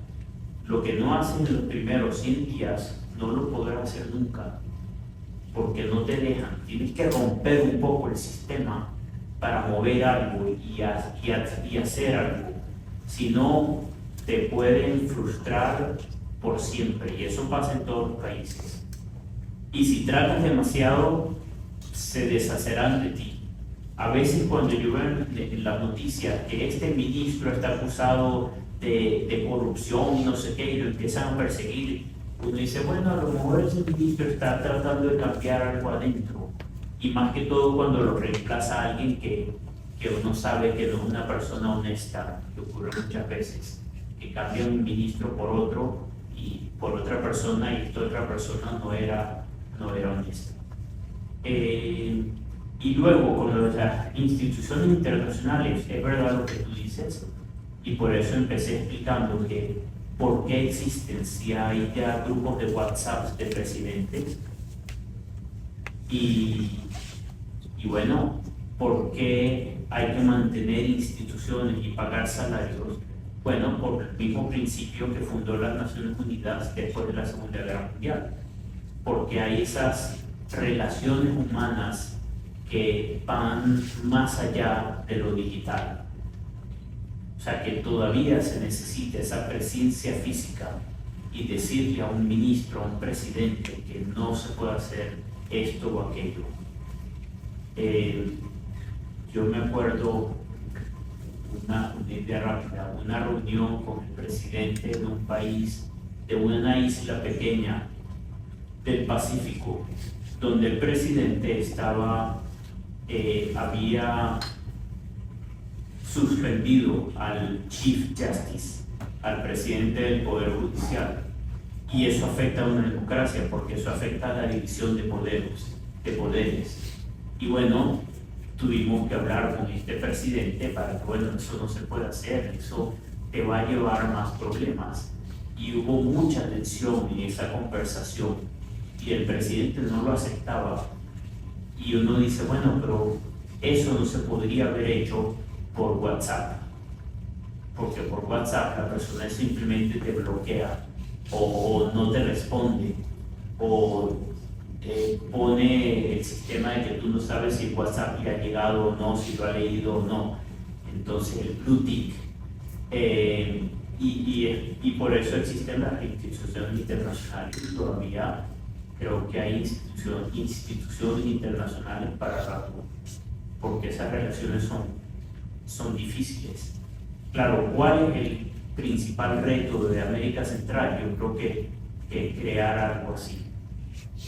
lo que no hacen en los primeros 100 días no lo podrán hacer nunca, porque no te dejan. Tienes que romper un poco el sistema para mover algo y hacer algo. Si no, te pueden frustrar por siempre, y eso pasa en todos los países. Y si tratas demasiado, se deshacerán de ti. A veces cuando yo veo en las noticias que este ministro está acusado de corrupción y no sé qué, y lo empiezan a perseguir, uno dice, bueno, a lo mejor ese ministro está tratando de cambiar algo adentro. Y más que todo cuando lo reemplaza a alguien que uno sabe que no es una persona honesta, que ocurre muchas veces, que cambia un ministro por otro y por otra persona, y esta otra persona no era honesta. Y luego con las instituciones internacionales, es verdad lo que tú dices, y por eso empecé explicando que por qué existen, si hay ya grupos de WhatsApp de presidentes, y bueno, por qué hay que mantener instituciones y pagar salarios. Bueno, por el mismo principio que fundó las Naciones Unidas después de la Segunda Guerra Mundial, porque hay esas relaciones humanas que van más allá de lo digital. O sea, que todavía se necesita esa presencia física y decirle a un ministro, a un presidente, que no se puede hacer esto o aquello. Yo me acuerdo una idea rápida, una reunión con el presidente de un país, de una isla pequeña del Pacífico, donde el presidente había suspendido al Chief Justice, al presidente del Poder Judicial, y eso afecta a una democracia, porque eso afecta a la división de poderes. Y bueno, tuvimos que hablar con este presidente para que, bueno, eso no se puede hacer, eso te va a llevar a más problemas. Y hubo mucha tensión en esa conversación y el presidente no lo aceptaba. Y uno dice, bueno, pero eso no se podría haber hecho por WhatsApp, porque por WhatsApp la persona simplemente te bloquea o no te responde o pone el sistema de que tú no sabes si WhatsApp le ha llegado o no, si lo ha leído o no. Entonces el blue tick. Y por eso existen las instituciones internacionales. Todavía creo que hay instituciones internacionales para rato, porque esas relaciones son difíciles. Claro, ¿cuál es el principal reto de América Central? Yo creo que crear algo así,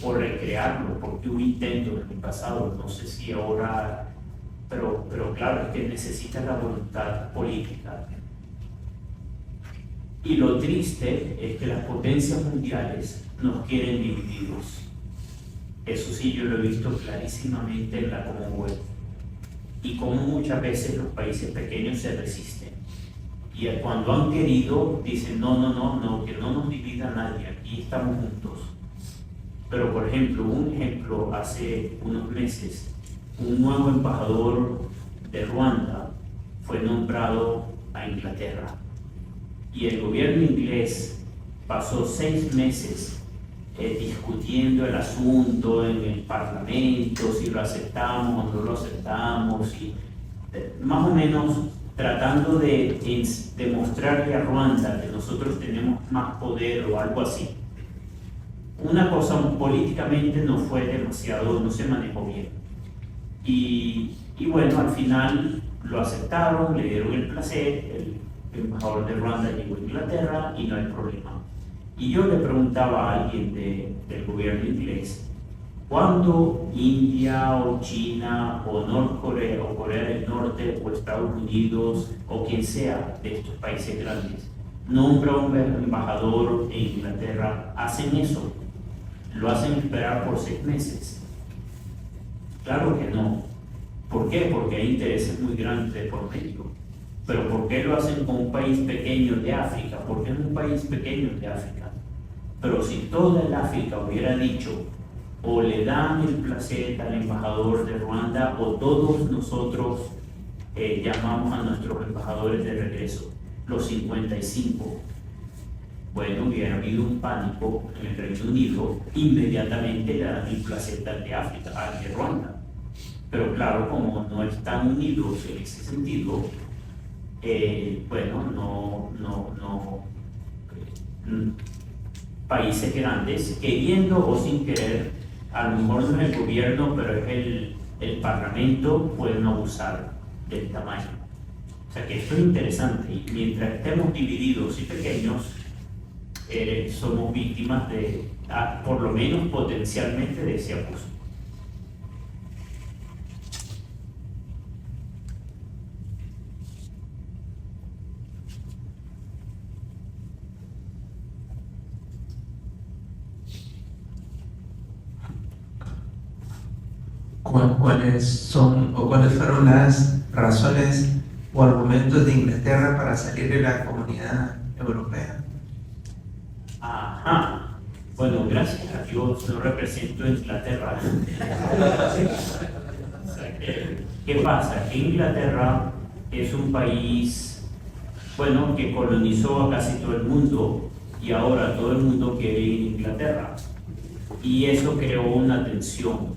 o recrearlo, porque hubo intentos en el pasado, no sé si ahora, pero claro, es que necesita la voluntad política. Y lo triste es que las potencias mundiales nos quieren divididos. Eso sí, yo lo he visto clarísimamente en la Commonwealth. Y como muchas veces los países pequeños se resisten. Y cuando han querido, dicen, no, que no nos divida nadie, aquí estamos juntos. Pero, por ejemplo, hace unos meses, un nuevo embajador de Ruanda fue nombrado a Inglaterra. Y el gobierno inglés pasó 6 meses discutiendo el asunto en el Parlamento, si lo aceptamos o no lo aceptamos, y más o menos tratando de demostrarle a Ruanda que nosotros tenemos más poder o algo así. Una cosa políticamente no fue demasiado, no se manejó bien. Y bueno, al final lo aceptaron, le dieron el placer, el embajador de Ruanda llegó a Inglaterra y no hay problema. Y yo le preguntaba a alguien del gobierno inglés, ¿cuándo India o China o Norcorea o Corea del Norte o Estados Unidos o quien sea de estos países grandes nombra un embajador en Inglaterra, hacen eso? ¿Lo hacen esperar por 6 meses? Claro que no. ¿Por qué? Porque hay intereses muy grandes de por medio. Pero ¿por qué lo hacen con un país pequeño de África? Porque es un país pequeño de África. Pero si toda el África hubiera dicho, o le dan el placer al embajador de Ruanda, o todos nosotros llamamos a nuestros embajadores de regreso, los 55, bueno, hubiera habido un pánico en el Reino Unido, inmediatamente le dan el placer al de África, al de Ruanda. Pero claro, como no están unidos en ese sentido, países grandes, queriendo o sin querer, a lo mejor no es el gobierno, pero es el parlamento, pueden abusar del tamaño. O sea que esto es interesante, y mientras estemos divididos y pequeños, somos víctimas de, por lo menos potencialmente, de ese abuso. ¿Cuáles fueron las razones o argumentos de Inglaterra para salir de la Comunidad Europea? Ajá. Bueno, gracias a Dios no represento a Inglaterra. ¿Qué pasa? Que Inglaterra es un país, bueno, que colonizó a casi todo el mundo y ahora todo el mundo quiere ir a Inglaterra. Y eso creó una tensión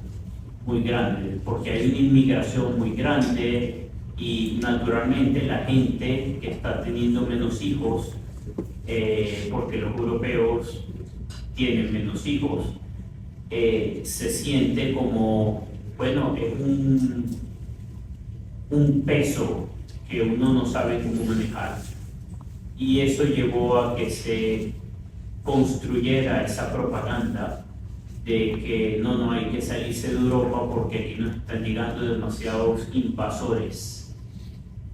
muy grande, porque hay una inmigración muy grande y naturalmente la gente que está teniendo menos hijos, porque los europeos tienen menos hijos, se siente como, bueno, es un peso que uno no sabe cómo manejar. Y eso llevó a que se construyera esa propaganda de que no hay que salirse de Europa porque aquí nos están llegando demasiados invasores.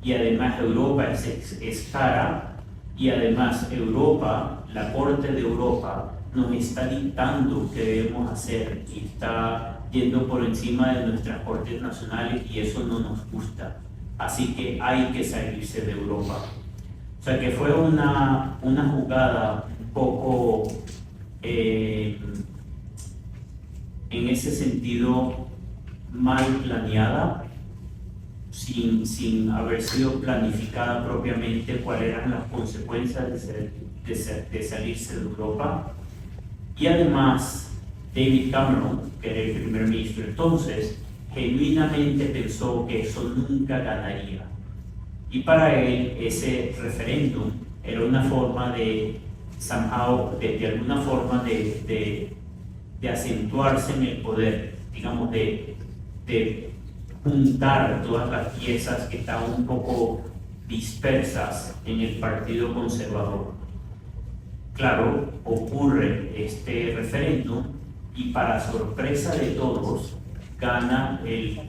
Y además Europa es cara, y además Europa, la Corte de Europa, nos está dictando qué debemos hacer y está yendo por encima de nuestras cortes nacionales y eso no nos gusta. Así que hay que salirse de Europa. O sea que fue una jugada un poco en ese sentido mal planeada, sin haber sido planificada propiamente cuáles eran las consecuencias de salirse de Europa. Y además David Cameron, que era el primer ministro entonces, genuinamente pensó que eso nunca ganaría. Y para él ese referéndum era una forma de alguna forma de acentuarse en el poder, digamos, de juntar todas las piezas que estaban un poco dispersas en el Partido Conservador. Claro, ocurre este referéndum y para sorpresa de todos gana el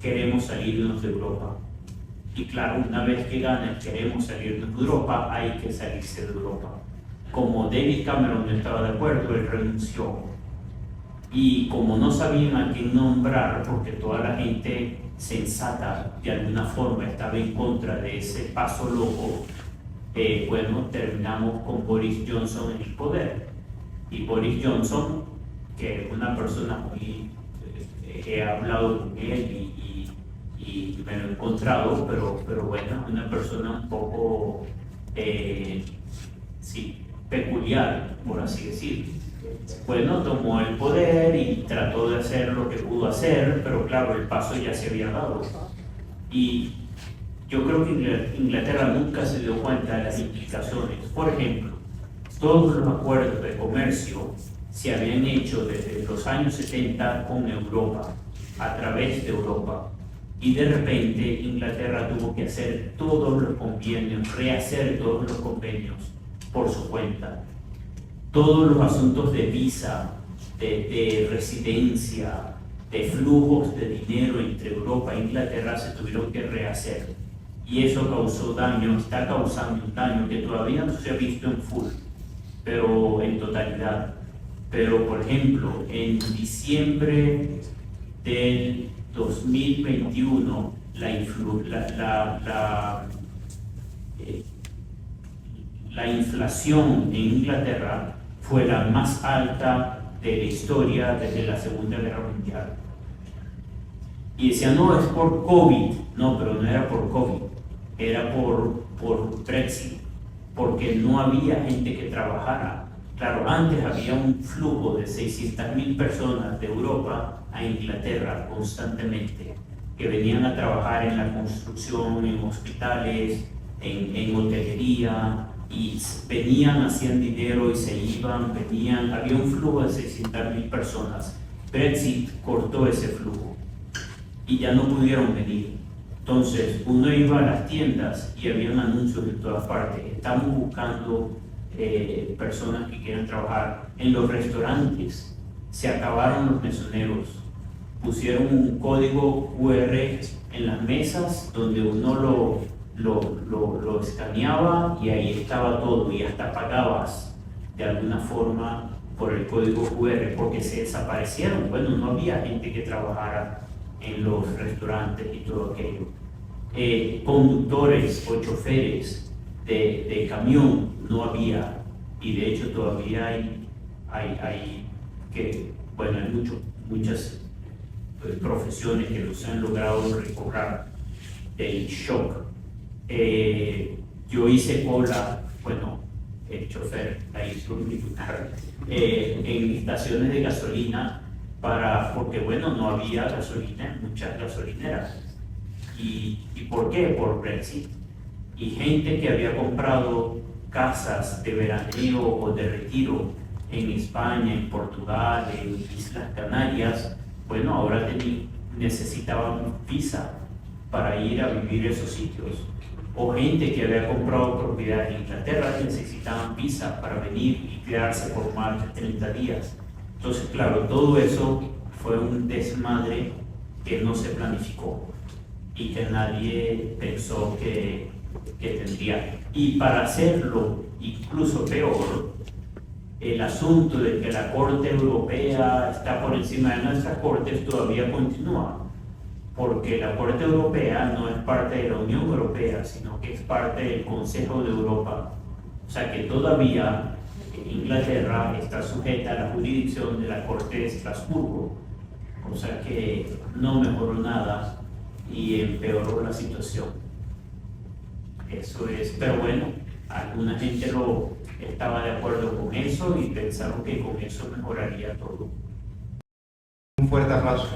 queremos salirnos de Europa. Y claro, una vez que gana el queremos salirnos de Europa, hay que salirse de Europa. Como David Cameron no estaba de acuerdo, él renunció. Y como no sabían a quién nombrar, porque toda la gente sensata de alguna forma estaba en contra de ese paso loco, bueno, terminamos con Boris Johnson en el poder. Y Boris Johnson, que es una persona muy... he hablado con él y me lo he encontrado, pero bueno, es una persona un poco, sí, peculiar, por así decirlo. Bueno, tomó el poder y trató de hacer lo que pudo hacer, pero claro, el paso ya se había dado. Y yo creo que Inglaterra nunca se dio cuenta de las implicaciones. Por ejemplo, todos los acuerdos de comercio se habían hecho desde los años 70 con Europa, a través de Europa. Y de repente Inglaterra tuvo que hacer todos los convenios, rehacer todos los convenios por su cuenta. Todos los asuntos de visa, de residencia, de flujos de dinero entre Europa e Inglaterra se tuvieron que rehacer. Y eso causó daño, está causando un daño que todavía no se ha visto en full, pero en totalidad. Pero, por ejemplo, en diciembre del 2021, la inflación en Inglaterra fue la más alta de la historia desde la Segunda Guerra Mundial. Y decían, no, es por COVID. No, pero no era por COVID, era por Brexit, porque no había gente que trabajara. Claro, antes había un flujo de 600.000 personas de Europa a Inglaterra constantemente, que venían a trabajar en la construcción, en hospitales, en hotelería, y venían, hacían dinero y se iban, venían, había un flujo de 600.000 personas. Brexit cortó ese flujo y ya no pudieron venir. Entonces uno iba a las tiendas y habían anuncios de todas partes, estamos buscando personas que quieran trabajar. En los restaurantes se acabaron los mesoneros, pusieron un código QR en las mesas donde uno lo escaneaba y ahí estaba todo, y hasta pagabas de alguna forma por el código QR, porque se desaparecieron. Bueno, no había gente que trabajara en los restaurantes y todo aquello. Conductores o choferes de camión no había, y de hecho todavía hay muchas profesiones que los han logrado recobrar del shock. Yo hice cola, bueno, el chofer la hizo militar, en estaciones de gasolina porque bueno, no había gasolina en muchas gasolineras. ¿Y por qué? Por Brexit. Y gente que había comprado casas de veraneo o de retiro en España, en Portugal, en Islas Canarias, bueno, ahora necesitaban visa para ir a vivir esos sitios. O gente que había comprado propiedad en Inglaterra necesitaban visa para venir y quedarse por más de 30 días. Entonces, claro, todo eso fue un desmadre que no se planificó y que nadie pensó que tendría. Y para hacerlo incluso peor, el asunto de que la Corte Europea está por encima de nuestras cortes todavía continúa, porque la Corte Europea no es parte de la Unión Europea, sino que es parte del Consejo de Europa. O sea que todavía Inglaterra está sujeta a la jurisdicción de la Corte de Estrasburgo, o sea que no mejoró nada y empeoró la situación. Eso es, pero bueno, alguna gente estaba de acuerdo con eso y pensaron que con eso mejoraría todo. Un fuerte aplauso.